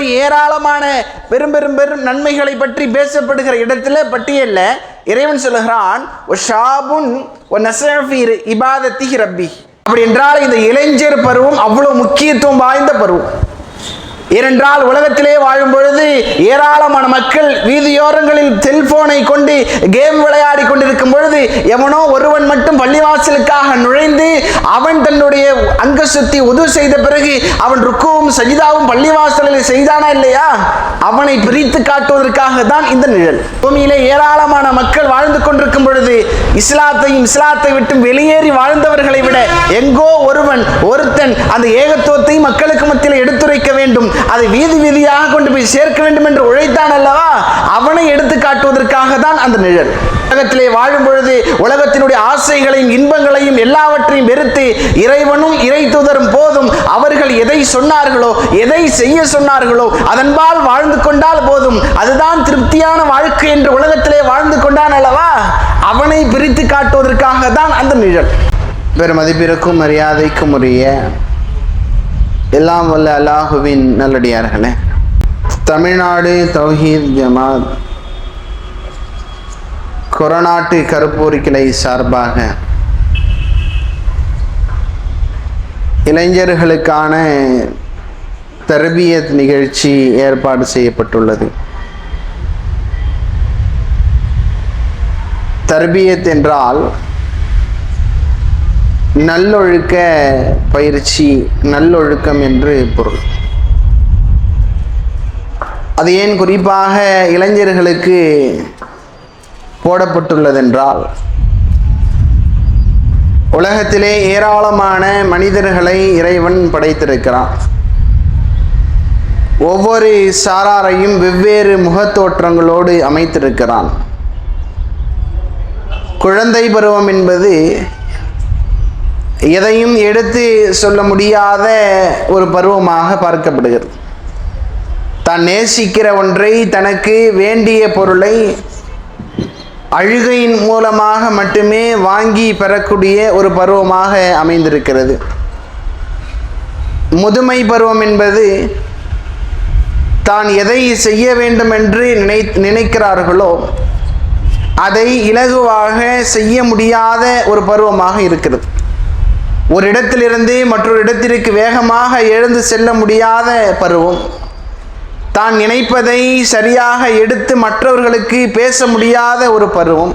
இப்படி ஏராளமான பெரும் பெரும் பெரும் நன்மைகளை பற்றி பேசப்படுகிற இடத்துல பட்டியல்ல இறைவன் சொல்லுகிறான் அப்படி என்றால் இந்த இளைஞர் பருவம் அவ்வளவு முக்கியத்துவம் வாய்ந்த பருவம். ஏனென்றால் உலகத்திலே வாழும் பொழுது ஏராளமான மக்கள் வீதியோரங்களில் செல்போனை கொண்டு கேம் விளையாடி கொண்டிருக்கும் பொழுது எவனோ ஒருவன் மட்டும் பள்ளிவாசலுக்காக நுழைந்து அவன் தன்னுடைய அங்க சுத்தி உது செய்த பிறகு அவன் ருக்குவும் சஜிதாவும் பள்ளிவாசலில் செய்தானா இல்லையா, அவனை பிரித்து காட்டுவதற்காக தான் இந்த நிழல். பூமியிலே ஏராளமான மக்கள் வாழ்ந்து கொண்டிருக்கும் பொழுது இஸ்லாத்தை விட்டு வெளியேறி வாழ்ந்தவர்களை விட எங்கோ ஒருத்தன் அந்த ஏகத்துவத்தை மக்களுக்கு மத்தியில் எடுத்துரைக்க வேண்டும், அதை வீதி வீதியாக கொண்டு போய் சேர்க்க வேண்டும் என்று உழைத்தான் அல்லவா, அவனை எடுத்து காட்டுவதற்காக தான் அந்த நிழல். உலகத்திலே வாழும் பொழுது உலகத்தினுடைய ஆசைகளையும் இன்பங்களையும் எல்லாவற்றையும் வெறுத்து இறைவனும் இறை தூதரும் போதும், அவர்கள் எதை சொன்னார்களோ எதை செய்ய சொன்னார்களோ அதன்பால் வாழ்ந்து கொண்டால் போதும், அதுதான் திருப்தியான வாழ்க்கை என்று உலகத்திலே வாழ்ந்து கொண்டான் அல்லவா, அவனை பிரித்து காட்டுவதற்காக தான் அந்த நிழல். பெருமதிப்பிற்கும் மரியாதைக்கும் உரிய எல்லாம் வல்ல அல்லாஹுவின் நல்லடியார்களே, தமிழ்நாடு தௌஹீத் ஜமாத் கொரநாட்டு கருப்பூர் கிளை சார்பாக இளைஞர்களுக்கான தர்பியத் நிகழ்ச்சி ஏற்பாடு செய்யப்பட்டுள்ளது. தர்பியத் என்றால் நல்லொழுக்க பயிற்சி, நல்லொழுக்கம் என்று பொருள். அது ஏன் குறிப்பாக இளைஞர்களுக்கு போடப்பட்டுள்ளதென்றால், உலகத்திலே ஏராளமான மனிதர்களை இறைவன் படைத்திருக்கிறான். ஒவ்வொரு சாராரையும் வெவ்வேறு முகத்தோற்றங்களோடு அமைத்திருக்கிறான். குழந்தை பருவம் என்பது எதையும் எடுத்து சொல்ல முடியாத ஒரு பருவமாக பார்க்கப்படுகிறது. தான் நேசிக்கிற ஒன்றை, தனக்கு வேண்டிய பொருளை அழுகையின் மூலமாக மட்டுமே வாங்கி பெறக்கூடிய ஒரு பருவமாக அமைந்திருக்கிறது. முதுமை பருவம் என்பது தான் எதை செய்ய வேண்டும் என்று நினைக்கிறார்களோ அதை இலகுவாக செய்ய முடியாத ஒரு பருவமாக இருக்கிறது. ஒரு இடத்திலிருந்து மற்றொரு இடத்திற்கு வேகமாக எழுந்து செல்ல முடியாத பருவம், தான் நினைப்பதை சரியாக எடுத்து மற்றவர்களுக்கு பேச முடியாத ஒரு பருவம்,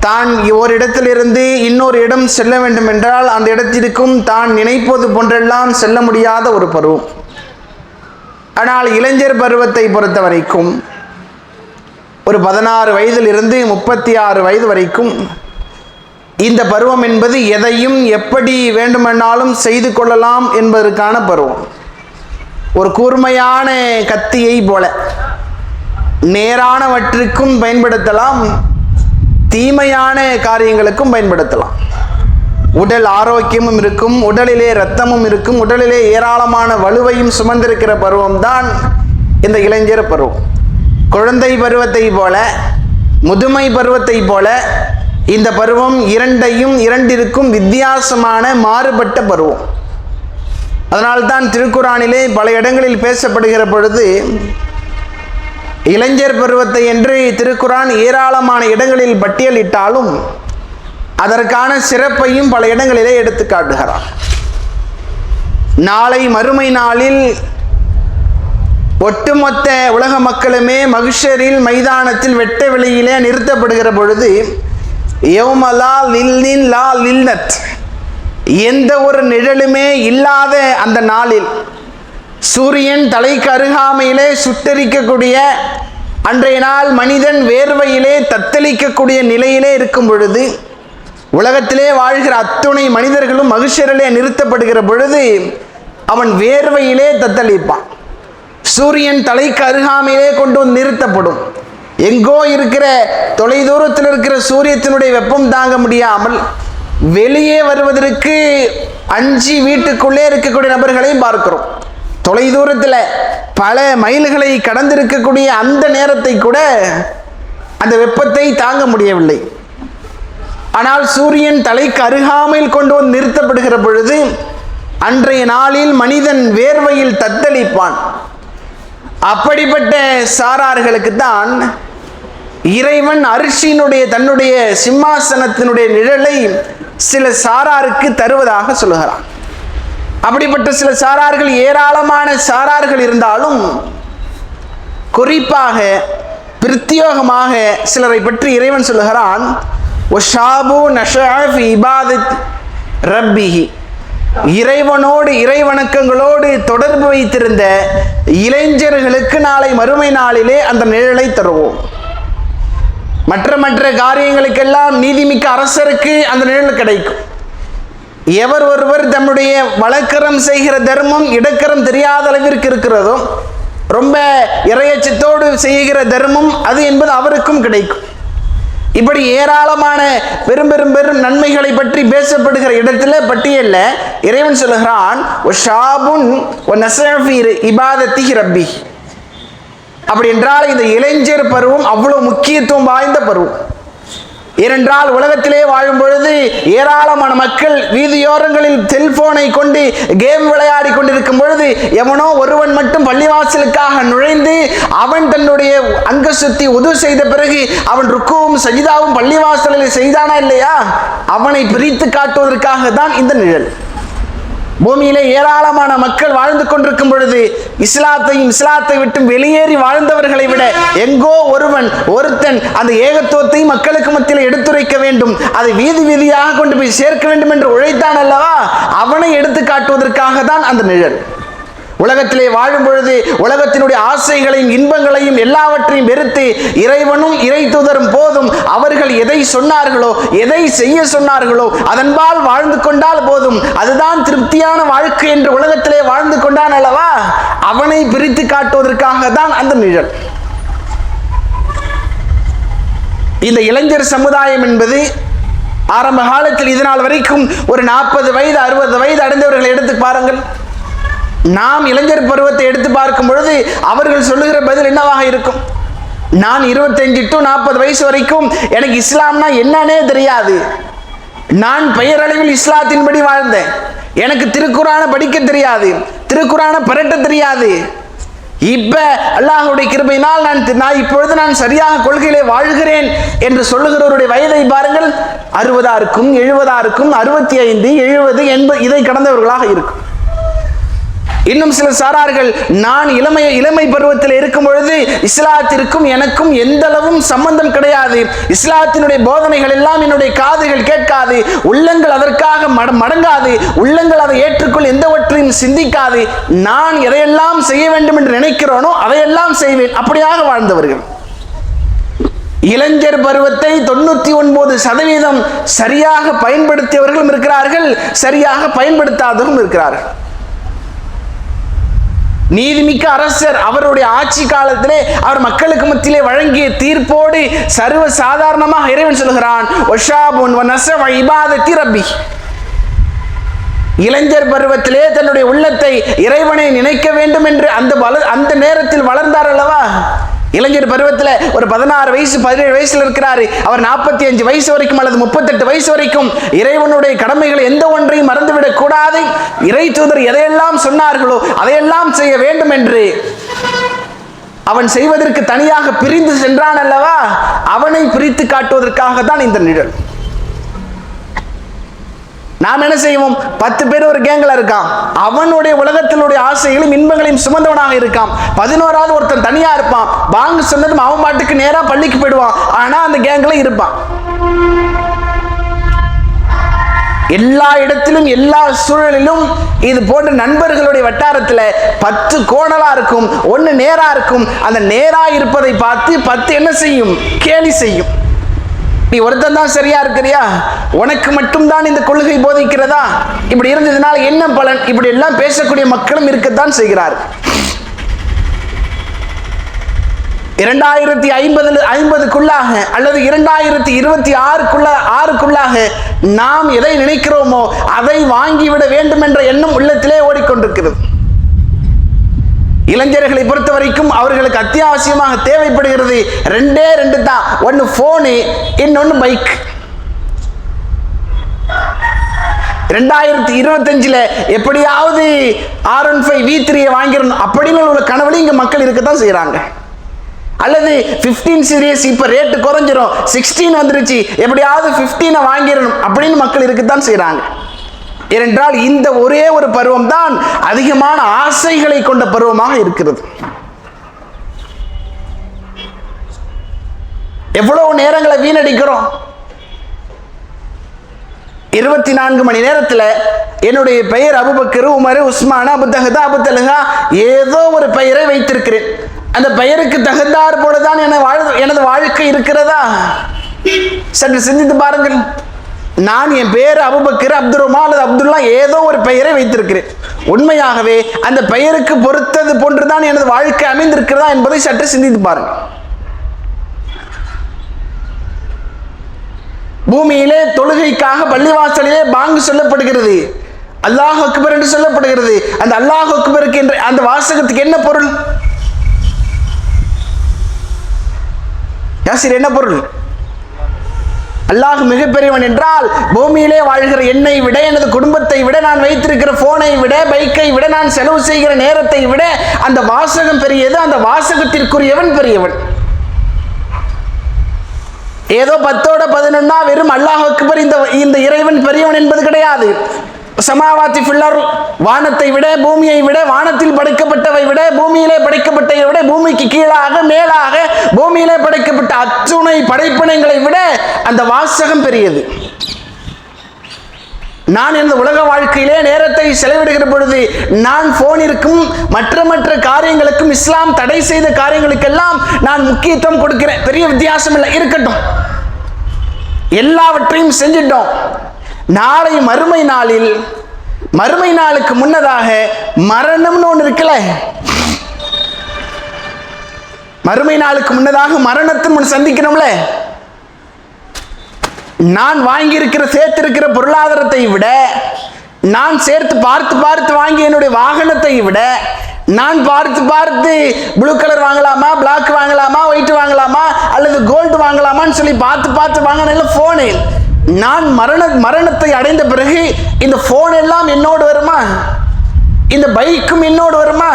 தான் ஒரு இடத்திலிருந்து இன்னொரு இடம் செல்ல வேண்டும் என்றால் அந்த இடத்திற்கும் தான் நினைப்பது போன்றெல்லாம் செல்ல முடியாத ஒரு பருவம். ஆனால் இளைஞர் பருவத்தை பொறுத்த வரைக்கும் ஒரு 16 வயதிலிருந்து 36 வயது வரைக்கும் இந்த பருவம் என்பது எதையும் எப்படி வேண்டுமென்றாலும் செய்து கொள்ளலாம் என்பதற்கான பருவம். ஒரு கூர்மையான கத்தியை போல நேரானவற்றுக்கும் பயன்படுத்தலாம், தீமையான காரியங்களுக்கும் பயன்படுத்தலாம். உடல் ஆரோக்கியமும் இருக்கும், உடலிலே இரத்தமும் இருக்கும், உடலிலே ஏராளமான வலுவையும் சுமந்திருக்கிற பருவம் தான் இந்த இளைஞர் பருவம். குழந்தை பருவத்தை போல முதுமை பருவத்தை போல இந்த பருவம் இரண்டிற்கும் வித்தியாசமான மாறுபட்ட பருவம். அதனால்தான் திருக்குரானிலே பல இடங்களில் பேசப்படுகிற பொழுது இளைஞர் பருவத்தை என்று திருக்குரான் ஏராளமான இடங்களில் பட்டியலிட்டாலும் அதற்கான சிறப்பையும் பல இடங்களிலே எடுத்து காட்டுகிறார். நாளை மறுமை நாளில் ஒட்டுமொத்த உலக மக்களுமே மஹ்ஷரில் மைதானத்தில் வெட்ட வெளியிலே நிறுத்தப்படுகிற பொழுது யௌமலா லில்லின் லா லில்னத், எந்த ஒரு நிழலுமே இல்லாத அந்த நாளில் சூரியன் தலைக்கு அருகாமையிலே சுட்டரிக்கக்கூடிய அன்றைய நாள் மனிதன் வேர்வையிலே தத்தளிக்கக்கூடிய நிலையிலே இருக்கும் பொழுது உலகத்திலே வாழ்கிற அத்துணை மனிதர்களும் மஹ்ஷரிலே நிறுத்தப்படுகிற பொழுது அவன் வேர்வையிலே தத்தளிப்பான். சூரியன் தலைக்கு அருகாமையிலே கொண்டு வந்து நிறுத்தப்படும். எங்கோ இருக்கிற தொலைதூரத்தில் இருக்கிற சூரியத்தினுடைய வெப்பம் தாங்க முடியாமல் வெளியே வருவதற்கு அஞ்சி வீட்டுக்குள்ளே இருக்கக்கூடிய நபர்களை பார்க்கிறோம். தொலைதூரத்தில் பல மைல்களை கடந்திருக்கக்கூடிய அந்த நேரத்தை கூட அந்த வெப்பத்தை தாங்க முடியவில்லை. ஆனால் சூரியன் தலைக்கு அருகாமையில் கொண்டு வந்து நிறுத்தப்படுகிற பொழுது அன்றைய நாளில் மனிதன் வேர்வையில் தத்தளிப்பான். அப்படிப்பட்ட சாரார்களுக்கு தான் இறைவன் அரிசியினுடைய தன்னுடைய சிம்மாசனத்தினுடைய நிழலை சில சாராருக்கு தருவதாக சொல்லுகிறான். அப்படிப்பட்ட சில சாரார்கள், ஏராளமான சாரார்கள் இருந்தாலும் குறிப்பாக பிரத்யோகமாக சிலரை பற்றி இறைவன் சொல்லுகிறான், ஒஷாபு நஷாஃப் இபாதத் ரப்பிஹி, இறைவனோடு இறைவணக்கங்களோடு தொடர்பு வைத்திருந்த இளைஞர்களுக்கு நாளை மறுமை நாளிலே அந்த நிழலை தருவோம். மற்ற மற்ற காரியங்களுக்கெல்லாம் நீதிமிக்க அரசருக்கு அந்த நிழல் கிடைக்கும். எவர் ஒருவர் தம்முடைய வழக்கரம் செய்கிற தர்மம் இடக்கரம் தெரியாத அளவிற்கு இருக்கிறதோ, ரொம்ப இறையச்சத்தோடு செய்கிற தர்மம் அது என்பது அவருக்கும் கிடைக்கும். இப்படி ஏராளமான பெரும் பெரும் பெரும் நன்மைகளை பற்றி பேசப்படுகிற இடத்துல பட்டியல்ல இறைவன் சொல்லுகிறான், ரப்பி. அப்படி என்றால் இந்த இளைஞர் பருவம் அவ்வளவு முக்கியத்துவம் வாய்ந்த பருவம். ஏனென்றால் உலகத்திலே வாழும் பொழுது ஏராளமான மக்கள் வீதியோரங்களில் செல்போனை கொண்டு கேம் விளையாடி கொண்டிருக்கும் பொழுது எவனோ ஒருவன் மட்டும் பள்ளிவாசலுக்காக நுழைந்து அவன் தன்னுடைய அங்க சுத்தி உது செய்த பிறகு அவன் ருக்குவும் சஜிதாவும் பள்ளிவாசலில் செய்தானா இல்லையா, அவனை பிரித்து காட்டுவதற்காக தான் இந்த நிழல். பூமியிலே ஏராளமான மக்கள் வாழ்ந்து கொண்டிருக்கும் பொழுது இஸ்லாத்தை விட்டு வெளியேறி வாழ்ந்தவர்களை விட எங்கோ ஒருத்தன் அந்த ஏகத்துவத்தை மக்களுக்கு மத்தியில் எடுத்துரைக்க வேண்டும், அதை வீதி வீதியாக கொண்டு போய் சேர்க்க வேண்டும் என்று உழைத்தான் அல்லவா, அவனை எடுத்து காட்டுவதற்காக தான் அந்த நிழல். உலகத்திலே வாழும் பொழுது உலகத்தினுடைய ஆசைகளையும் இன்பங்களையும் எல்லாவற்றையும் வெறுத்து இறைவனும் இறை தூதரும் போதும், அவர்கள் எதை சொன்னார்களோ எதை செய்ய சொன்னார்களோ அதன்பால் வாழ்ந்து கொண்டால் போதும், அதுதான் திருப்தியான வாழ்க்கை என்று உலகத்திலே வாழ்ந்து கொண்டான் அல்லவா, அவனை பிரித்து காட்டுவதற்காக தான் அந்த நிழல். இந்த இளைஞர் சமுதாயம் என்பது ஆரம்ப காலத்தில் இதனால் வரைக்கும் ஒரு 40 வயது 60 வயது அடைந்தவர்களை எடுத்து பாருங்கள். நாம் இளைஞர் பருவத்தை எடுத்து பார்க்கும் பொழுது அவர்கள் சொல்லுகிற பதில் என்னவாக இருக்கும்? நான் 25 to 40 வயசு வரைக்கும் எனக்கு இஸ்லாம்னா என்னன்னே தெரியாது, நான் பெயரளவில் இஸ்லாத்தின்படி வாழ்ந்தேன், எனக்கு திருக்குரானை படிக்க தெரியாது, திருக்குரானை பரட்ட தெரியாது. இப்ப அல்லாஹ்வுடைய கிருபையினால் நான் இப்பொழுது நான் சரியாக கொள்கையிலே வாழ்கிறேன் என்று சொல்லுகிறவருடைய வயதை பாருங்கள். 60 இருக்கும் 70 இருக்கும் 65 70 80 இதை கடந்தவர்களாக இருக்கும். இன்னும் சில சாரார்கள், நான் இளமை பருவத்தில் இருக்கும் பொழுது இஸ்லாத்திற்கும் எனக்கும் எந்த அளவும் சம்பந்தம் கிடையாது, இஸ்லாத்தினுடைய போதனைகள் எல்லாம் என்னுடைய காதுகள் கேட்காது, உள்ளங்கள் அதற்காக மடங்காது, உள்ளங்கள் அதை ஏற்றுக்கொள் எந்தவற்றையும் சிந்திக்காது, நான் எதையெல்லாம் செய்ய வேண்டும் என்று நினைக்கிறோனோ அதையெல்லாம் செய்வேன், அப்படியாக வாழ்ந்தவர்கள். இளைஞர் பருவத்தை 99% சரியாக பயன்படுத்தியவர்களும் இருக்கிறார்கள், சரியாக பயன்படுத்தாதவர்களும் இருக்கிறார்கள். நீதிமிக்க அரசர் அவருடைய ஆட்சி காலத்திலே அவர் மக்களுக்கு மத்தியிலே வழங்கிய தீர்ப்போடு சர்வ சாதாரணமாக இறைவன் சொல்கிறான், இளைஞர் பருவத்திலே தன்னுடைய உள்ளத்தை இறைவனை நினைக்க வேண்டும் என்று அந்த நேரத்தில் வளர்ந்தார் அல்லவா. இளைஞர் பருவத்தில் ஒரு 16 வயசு 17 வயசுல இருக்கிறாரு, அவர் 45 வயசு வரைக்கும் அல்லது 38 வயசு வரைக்கும் இறைவனுடைய கடமைகளை எந்த ஒன்றையும் மறந்துவிடக் கூடாது, இறை தூதர் எதையெல்லாம் சொன்னார்களோ அதையெல்லாம் செய்ய வேண்டும் என்று அவன் செய்வதற்கு தனியாக பிரிந்து சென்றான் அல்லவா, அவனை பிரித்து காட்டுவதற்காக தான் இந்த நிழல். நாம் என்ன செய்வோம்? 10 பேர் ஒரு கேங்ல இருக்கான், அவனுடைய உலகத்தினுடைய ஆசைகளையும் இன்பங்களையும் சுமந்தவனாக இருக்கான். 11வது ஒருத்தன் தனியா இருப்பான், பாங்கு சொன்னதும் அவன் பாட்டுக்கு நேரா பள்ளிக்கு போயிடுவான், ஆனா அந்த கேங்ல இருப்பான். எல்லா இடத்திலும் எல்லா சூழலிலும் இது போன்ற நண்பர்களுடைய வட்டாரத்தில் 10 கோணலா இருக்கும், 1 நேரா இருக்கும். அந்த நேரா இருப்பதை பார்த்து 10 என்ன செய்யும்? கேலி செய்யும். நீ ஒருத்தன் தான் சரியா இருக்கிறியா, உனக்கு மட்டும்தான் இந்த கொள்கை போதிக்கிறதா, இப்படி இருந்ததுனால என்ன பலன், இப்படி எல்லாம் பேசக்கூடிய மக்களும் இருக்கத்தான் செய்கிறார். 2050 அல்லது 2026 நாம் எதை நினைக்கிறோமோ அதை வாங்கிவிட வேண்டும் என்ற எண்ணம் உள்ளத்திலே ஓடிக்கொண்டிருக்கிறது. இளைஞர்களை பொறுத்த வரைக்கும் அவர்களுக்கு அத்தியாவசியமாக தேவைப்படுகிறது 2 தான், ஒன்னு போனு, இன்னொன்னு பைக். 2025 எப்படியாவது R15 V3 வாங்கிடணும் அப்படின்னு உள்ள கனவுல இங்க மக்கள் இருக்கத்தான் செய்யறாங்க. அல்லது 15 சீரிஸ் இப்ப ரேட்டு குறைஞ்சிரும், 16 வந்துருச்சு, எப்படியாவது 15 வாங்கிடணும் அப்படின்னு மக்கள் இருக்கத்தான் செய்யறாங்க. ஏனென்றால் இந்த ஒரே ஒரு பருவம் தான் அதிகமான ஆசைகளை கொண்ட பருவமாக இருக்கிறது. எவ்வளவு நேரங்களை வீணடிக்கிறோம். 24 மணி நேரத்தில் என்னுடைய பெயர் Abu Bakr, Umar, Usman, Abu Qatada, Abu Talha ஏதோ ஒரு பெயரை வைத்திருக்கிறேன். அந்த பெயருக்கு தகுந்தார் போலதான் எனது வாழ்க்கை இருக்கிறதா? சற்று சிந்தித்து பாருங்கள். நான் என் பெயர் அபூபக்கர், அப்துல் ரஹ்மான் அல்லது அப்துல்லா ஏதோ ஒரு பெயரை வைத்திருக்கிறேன். உண்மையாகவே அந்த பெயருக்கு பொறுத்தது போன்றுதான் எனது வாழ்க்கை அமைந்திருக்கிறதா என்பதை சற்று சிந்தித்து பாருங்கள். பூமியிலே தொழுகைக்காக பள்ளிவாசலிலே பாங்கு சொல்லப்படுகிறது, அல்லாஹ் அக்பர் என்று சொல்லப்படுகிறது. அந்த அல்லாஹ் அக்பருக்கு என்ற அந்த வாசகத்துக்கு என்ன பொருள்? யாசிர், என்ன பொருள்? அல்லாஹ் மிகப்பெரியவன் என்றால் பூமியிலே வாழ்கிற என்னை விட, எனது குடும்பத்தை விட, நான் வைத்திருக்கிற போனை விட, பைக்கை விட, நான் செலவு செய்கிற நேரத்தை விட அந்த வாசகம் பெரியது, அந்த வாசகத்திற்குரியவன் பெரியவன். ஏதோ 10ஓட 11 வெறும் அல்லாஹ் அக்பர் இந்த இறைவன் பெரியவன் என்பது கிடையாது. சமாவாத்தி ஃபில்லர், வானத்தை விட, பூமியை விட, வானத்தில் படைக்கப்பட்டவை விட, பூமியிலே படைக்கப்பட்டவை விட, பூமிக்கு கீழாக மேலாக பூமியிலே படைக்கப்பட்ட அத்துணை படைப்பினங்களை விட அந்த வாசகம் பெரியது. நான் இந்த உலக வாழ்க்கையிலே நேரத்தை செலவிடுகிற பொழுது நான் போனிற்கும் மற்ற காரியங்களுக்கும், இஸ்லாம் தடை செய்த காரியங்களுக்கெல்லாம் நான் முக்கியத்துவம் கொடுக்கிறேன். பெரிய வித்தியாசம் இல்லை, இருக்கட்டும். எல்லாவற்றையும் செஞ்சிட்டோம். நாளை மறுமை நாளுக்கு முன்னதாக மரணம்னு ஒன்று இருக்குல்ல, மறுமை நாளுக்கு முன்னதாக மரணத்தை சந்திக்கணும்ல. நான் வாங்கியிருக்கிற சேர்த்திருக்கிற பொருளாதாரத்தை விட, நான் சேர்த்து பார்த்து வாங்கி என்னுடைய வாகனத்தை விட, நான் பார்த்து ப்ளூ கலர் வாங்கலாமா, பிளாக் வாங்கலாமா, ஒயிட் வாங்கலாமா, அல்லது கோல்டு வாங்கலாமான்னு சொல்லி பார்த்து வாங்கின போனு. நான் மரணத்தை அடைந்த பிறகு இந்த போன் எல்லாம் என்னோடு வருமா? இந்த பைக்கும் என்னோடு வருமா?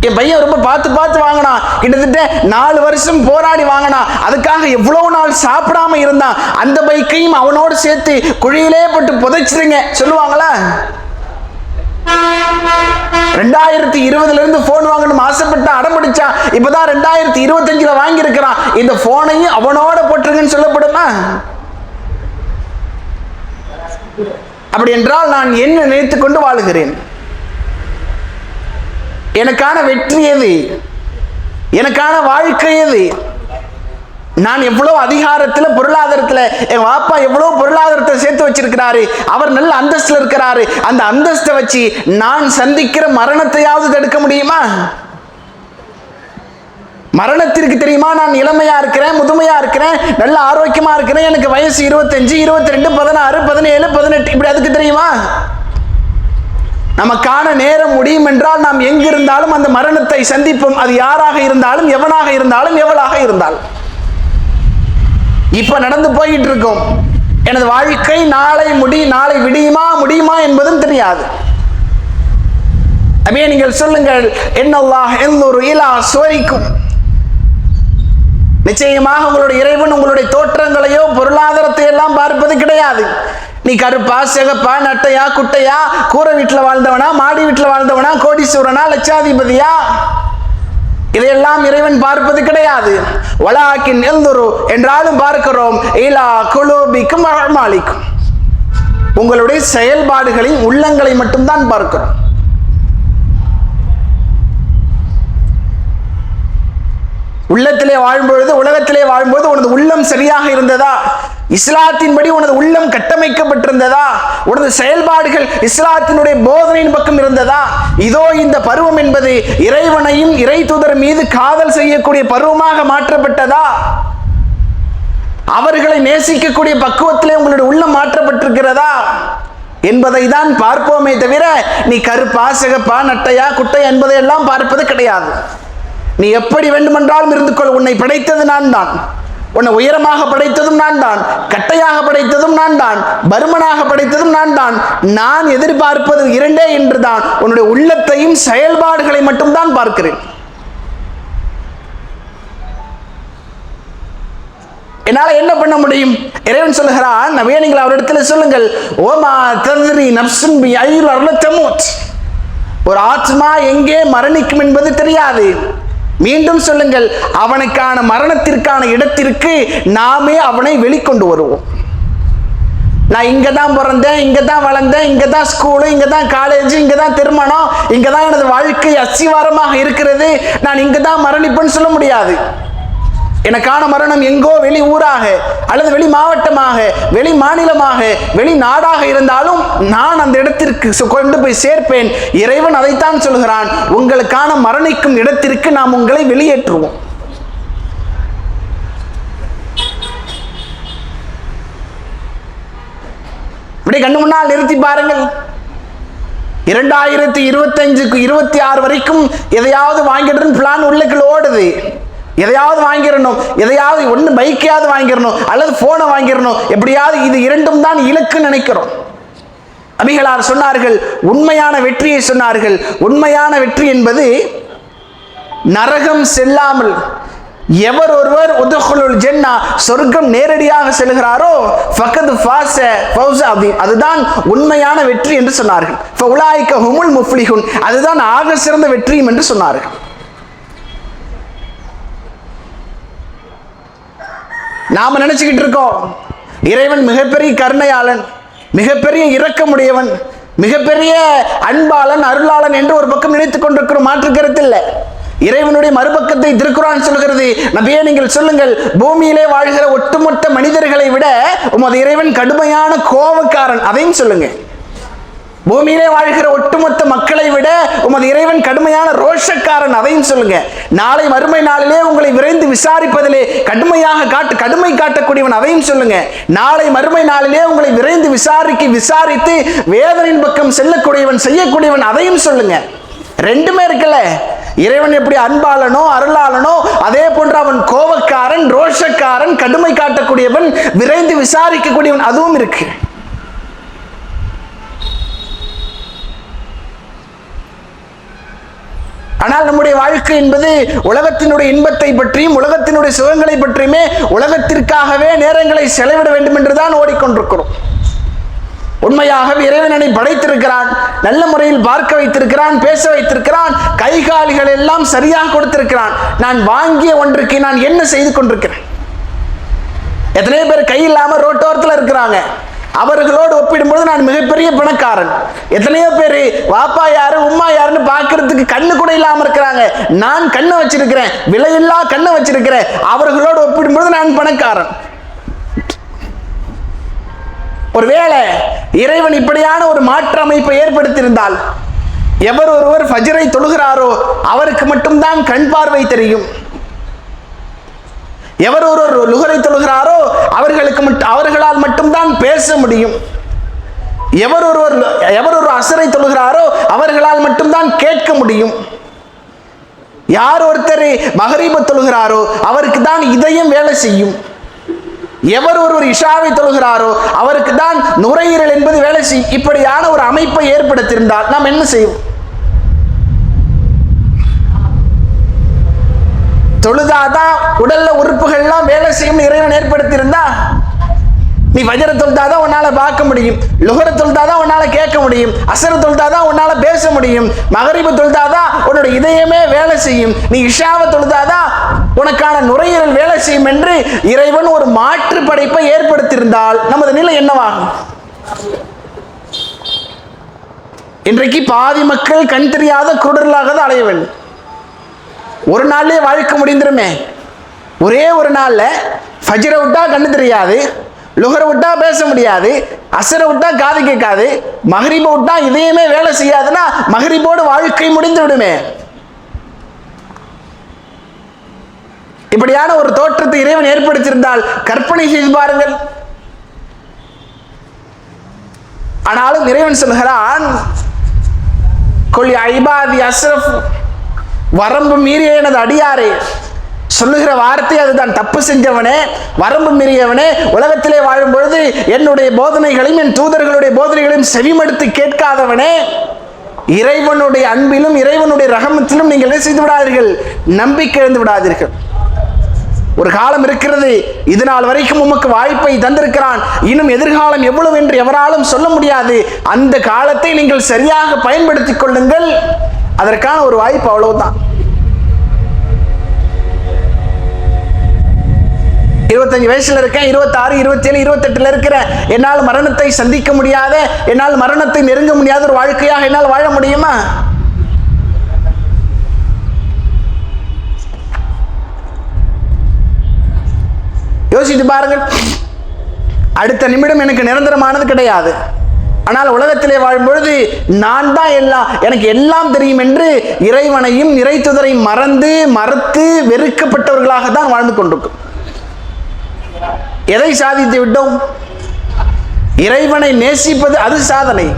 என் பையன் ரொம்ப பார்த்து வாங்கினா, கிட்டத்தட்ட 4 வருஷம் போராடி வாங்கினா, அதுக்காக எவ்வளவு நாள் சாப்பிடாம இருந்தான். அந்த பைக்கையும் அவனோடு சேர்த்து குழியிலே போட்டு புதைச்சிருங்க சொல்லுவாங்களா? 2020 இருந்து போன் வாங்கணும் ஆசைப்பட்டு அடம்பிடிச்சான், இப்பதான் 2025 வாங்கி இருக்கிறான். இந்த போனையும் அவனோட போட்டுருங்கன்னு சொல்லப்படுமா? அப்படி என்றால் நான் என்ன நினைத்துக் கொண்டு வாழுகிறேன்? எனக்கான வெற்றி எது? எனக்கான வாழ்க்கை எது? நான் எவ்வளவு அதிகாரத்தில், பொருளாதாரத்தில், என் வாப்பா எவ்வளவு பொருளாதாரத்தை சேர்த்து வச்சிருக்கிறாரு, அவர் நல்ல அந்தஸ்துல இருக்கிறாரு, அந்த அந்தஸ்தை வச்சு நான் சந்திக்கிற மரணத்தையாவது தடுக்க முடியுமா? மரணத்திற்கு தெரியுமா நான் இளமையா இருக்கிறேன், முதுமையா இருக்கிறேன், நல்ல ஆரோக்கியமா இருக்கிறேன், எனக்கு வயசு 25, 22, 16, 17, 18 இப்படி அதுக்கு தெரியுமா? நமக்கான நேரம் முடியும் என்றால் நாம் எங்கிருந்தாலும் அந்த மரணத்தை சந்திப்போம். அது யாராக இருந்தாலும், எவனாக இருந்தாலும், எவளாக இருந்தாலும். இப்ப நடந்து போயிட்டு இருக்கோம். எனது வாழ்க்கை நாளை முடியுமா என்பதும் தெரியாது. அப்படியே நீங்கள் சொல்லுங்கள், இன்னல்லாஹ் யன்துரு இலா சுவரிக்கும், நிச்சயமாக உங்களுடைய இறைவன் உங்களுடைய தோற்றங்களையோ பொருளாதாரத்தை எல்லாம் பார்ப்பது கிடையாது. நீ கருப்பா, சிகப்பா, நட்டையா, குட்டையா, கூரை வீட்டில் வாழ்ந்தவனா, மாடி வீட்டில் வாழ்ந்தவனா, கோடீஸ்வரனா, லட்சாதிபதியா, இதையெல்லாம் இறைவன் பார்ப்பது கிடையாது. வலாக்கின் யன்துரு என்றாலும் பார்க்கிறோம், இலா குலூபிக்கும் அஅமாலிக்கும், உங்களுடைய செயல்பாடுகளின் உள்ளங்களை மட்டும்தான் பார்க்கிறோம். உள்ளத்திலே வாழும்பொழுது, உலகத்திலே வாழும்போது உனது உள்ளம் சரியாக இருந்ததா? இஸ்லாத்தின்படி உனது உள்ளம் கட்டமைக்கப்பட்டிருந்ததா? உனது செயல்பாடுகள் இஸ்லாத்தினுடைய போதனையின் பக்கம் இருந்ததா? இதோ இந்த பருவம் என்பது இறைவனையும் இறை தூதர் மீது காதல் செய்யக்கூடிய பருவமாக மாற்றப்பட்டதா? அவர்களை நேசிக்கக்கூடிய பக்குவத்திலே உங்களுடைய உள்ளம் மாற்றப்பட்டிருக்கிறதா என்பதை தான் பார்ப்போமே தவிர, நீ கருப்பா, சிகப்பா, நட்டையா, குட்டையா என்பதையெல்லாம் பார்ப்பது கிடையாது. நீ எப்படி வேண்டுமென்றாலும் இருந்து கொள், உன்னை படைத்தது நான் தான். உன்னை உயரமாக படைத்ததும் நான் தான், கட்டையாக படைத்ததும் நான் தான், பருமனாக படைத்ததும் நான் தான். நான் எதிர்பார்ப்பது இரண்டே என்றுதான், உன்னுடைய உள்ளத்தையும் செயல்பாடுகளை மட்டும்தான் பார்க்கிறேன். என்னால என்ன பண்ண முடியும்? இறைவன் சொல்லுகிறான், நபியே நீங்கள் அவரிடத்தில் சொல்லுங்கள், ஓமா தத்ரி நஃப்சுன் பி ஐயில் அர்ல தமூத், ஒரு ஆத்மா எங்கே மரணிக்கும் என்பது தெரியாது. மீண்டும் சொல்லுங்கள், அவனுக்கான மரணத்திற்கான இடத்திற்கு நாமே அவனை வெளிக்கொண்டு வருவோம். நான் இங்க தான் பிறந்தேன், இங்க தான் வளர்ந்தேன், இங்க தான் ஸ்கூலு, இங்க தான் காலேஜ், இங்க தான் திருமணம், இங்க தான் எனது வாழ்க்கை அஸ்திவாரமாக இருக்கிறது, நான் இங்க தான் மரணிப்பேன்னு சொல்ல முடியாது. எனக்கான மரணம் எங்கோ வெளி ஊராக அல்லது வெளி மாவட்டமாக, வெளி மாநிலமாக, வெளி நாடாக இருந்தாலும் நான் அந்த இடத்திற்கு கொண்டு போய் சேர்ப்பேன். இறைவன் அதைத்தான் சொல்கிறான், உங்களுக்கான மரணிக்கும் இடத்திற்கு நாம் உங்களை வெளியேற்றுவோம். இப்படி கண்ணு முன்னால் நிறுத்தி பாருங்கள். 2025க்கு 26 வரைக்கும் எதையாவது வாங்கிட்டு பிளான் உள்ளுக்குள்ள ஓடுது. எதையாவது வாங்கிடணும், எதையாவது ஒன்று பைக்கையாவது வாங்கிடணும் அல்லது போனை வாங்கிடணும், எப்படியாவது இது இரண்டும் தான் இலக்கு நினைக்கிறோம். நபிகளார் சொன்னார்கள், உண்மையான வெற்றியை சொன்னார்கள். உண்மையான வெற்றி என்பது நரகம் செல்லாமல் எவர் ஒருவர் உதுகுலுல் ஜன்னா, சொர்க்கம் நேரடியாக செல்கிறாரோ ஃபகத் ஃபாஸ ஃபௌஸ அதீம், அதுதான் உண்மையான வெற்றி என்று சொன்னார்கள். ஃபஉலாயிக ஹுமுல் முஃப்லிஹூன், அதுதான் ஆக சிறந்த வெற்றியும் என்று சொன்னார்கள். நாம நினைச்சுக்கிட்டு இருக்கோம், இறைவன் மிகப்பெரிய கருணையாளன், மிகப்பெரிய இரக்கமுடையவன், மிகப்பெரிய அன்பாளன், அருளாளன் என்று ஒரு பக்கம் நினைத்துக் கொண்டிருக்கிறோம். மாற்று கருத்து இல்லை. இறைவனுடைய மறுபக்கத்தை திருக்குர்ஆன் சொல்கிறது, நபியே நீங்கள் சொல்லுங்கள், பூமியிலே வாழ்கிற ஒட்டுமொத்த மனிதர்களை விட உமது இறைவன் கடுமையான கோபக்காரன், அதையும் சொல்லுங்க. பூமியிலே வாழ்கிற ஒட்டுமொத்த மக்களை விட உமது இறைவன் கடுமையான ரோஷக்காரன், அதையும் சொல்லுங்க. நாளை மறுமை நாளிலே உங்களை விரைந்து விசாரிப்பதிலே கடுமை காட்டக்கூடியவன், அதையும் சொல்லுங்க. நாளை மறுமை நாளிலே உங்களை விரைந்து விசாரித்து வேதனையின் பக்கம் செல்லக்கூடியவன், செய்யக்கூடியவன், அதையும் சொல்லுங்க. ரெண்டுமே இருக்குல்ல. இறைவன் எப்படி அன்பாளனோ அருளாளனோ அதே போன்று அவன் கோபக்காரன், ரோஷக்காரன், கடுமை காட்டக்கூடியவன், விரைந்து விசாரிக்கக்கூடியவன், அதுவும் இருக்கு. ஆனால் நம்முடைய வாழ்க்கை என்பது உலகத்தினுடைய இன்பத்தை பற்றியும் உலகத்தினுடைய சுகங்களை பற்றியுமே உலகத்திற்காகவே நேரங்களை செலவிட வேண்டும் என்றுதான் ஓடிக்கொண்டிருக்கிறோம். உண்மையாகவே இறைவன் என்னை படைத்திருக்கிறான், நல்ல முறையில் பார்க்க வைத்திருக்கிறான், பேச வைத்திருக்கிறான், கை கால்கள் எல்லாம் சரியாக கொடுத்திருக்கிறான். நான் வாங்கிய ஒன்றுக்கு நான் என்ன செய்து கொண்டிருக்கிறேன்? எத்தனையோ பேர் கை இல்லாம ரோட்டோரத்தில் இருக்கிறாங்க. அவர்களோடு ஒப்பிடும்போது நான் மிகப்பெரிய பணக்காரன். எத்தனையோ பேர் வாப்பா யாரு உம்மா யாருன்னு பார்க்கறதுக்கு கண்ணு கூட இல்லாம இருக்கிறாங்க. நான் கண்ணை வச்சிருக்கிறேன், விலையில்லா கண்ணை வச்சிருக்கிறேன். அவர்களோடு ஒப்பிடும்போது நான் பணக்காரன். ஒருவேளை இறைவன் இப்படியான ஒரு மாற்று அமைப்பை ஏற்படுத்தியிருந்தால், எவர் ஒருவர் ஃபஜ்ரை தொழுகிறாரோ அவருக்கு மட்டும்தான் கண் பார்வை தெரியும். எவர் ஒருவர் லுஹரை தொழுகிறாரோ அவர்களால் மட்டும்தான் பேச முடியும். எவர் ஒரு அசரை தொழுகிறாரோ அவர்களால் மட்டும்தான் கேட்க முடியும். யார் ஒருத்தர் மகரீப தொழுகிறாரோ அவருக்கு தான் இதயம் வேலை செய்யும். எவர் ஒருவர் இஷாவை தொழுகிறாரோ அவருக்கு தான் நுரையீரல் என்பது வேலை செய்யும். இப்படியான ஒரு அமைப்பை ஏற்படுத்தியிருந்தால் நாம் என்ன செய்வோம்? தொழுதாதான் உடல்ல உறுப்புகள்லாம் வேலை செய்யும் இறைவன் ஏற்படுத்தியிருந்தா, நீ ஃபஜ்ர தொழுதாதான் உன்னால பார்க்க முடியும், லுஹர தொழுதாதான் உன்னால கேட்க முடியும், அஸ்ர் தொழுதாதான் உன்னால பேச முடியும், மகரிபு தொழுதாதான் உன்னோட இதயமே வேலை செய்யும், நீ இஷாவை தொழுதாதான் உனக்கான நுரையீரல் வேலை செய்யும் என்று இறைவன் ஒரு மாற்று படைப்பை ஏற்படுத்தியிருந்தால் நமது நிலை என்னவாகும்? இன்றைக்கு பாதி மக்கள் கண் தெரியாத குருடர்களாக அலைய வேண்டும். ஒரு நாள்லயே வாழ்க்கை முடிந்துருமே. ஒரே ஒரு நாள்ல ஃபஜ்ரை விட்டா கண்ணு தெரியாது, லுஹரை விட்டா பேச முடியாது, அஸ்ரை விட்டா காது கேட்காது, மகரிபை விட்டா இதயமே வேலை செய்யாதுன்னா மகரிபோடு வாழ்க்கை முடிந்து விடுமே. இப்படியான ஒரு தோற்றத்தை இறைவன் ஏற்படுத்தியிருந்தால் கற்பனை செய்து பாருங்கள். ஆனாலும் இறைவன் சொல்கிறான், கொல் யா இபாதி அஸ்ரஃப், வரம்பு மீறிய எனது அடியாரே, சொல்லுகிற வார்த்தை அதுதான். தப்பு செஞ்சவனே, வரம்பு மீறியவனே, உலகத்திலே வாழும் பொழுது என்னுடைய போதனைகளையும் என் தூதர்களுடைய போதனைகளையும் செவிமடுத்து கேட்காதவனே, இறைவனுடைய அன்பிலும் இறைவனுடைய ரஹமத்திலும் நீங்கள் என்ன செய்து விடாதீர்கள், நம்பிக்கை இழந்து விடாதீர்கள். ஒரு காலம் இருக்கிறது, இது நாள் வரைக்கும் உமக்கு வாய்ப்பை தந்திருக்கிறான், இன்னும் எதிர்காலம் எவ்வளவு என்று எவராலும் சொல்ல முடியாது. அந்த காலத்தை நீங்கள் சரியாக பயன்படுத்திக் கொள்ளுங்கள். அதற்கான ஒரு வாய்ப்பு, அவ்வளவுதான். 25 வயசுல இருக்கேன், 26, 27, 28 இருக்கிறேன். என்னால் மரணத்தை சந்திக்க முடியாத, என்னால் மரணத்தை நெருங்க முடியாத ஒரு வாழ்க்கையாக என்னால் வாழ முடியுமா? யோசித்து பாருங்கள். அடுத்த நிமிடம் எனக்கு நிரந்தரமானது கிடையாது. ஆனால் உலகத்திலே வாழும் பொழுது நான் தான் எல்லாம், எனக்கு எல்லாம் தெரியும் என்று இறைவனையும் இறைத்துதரையும் மறுத்து வெறுக்கப்பட்டவர்களாக தான் வாழ்ந்து கொண்டிருக்கும். எதை சாதித்து விட்டோம்? இறைவனை நேசிப்பது அது சாதனை.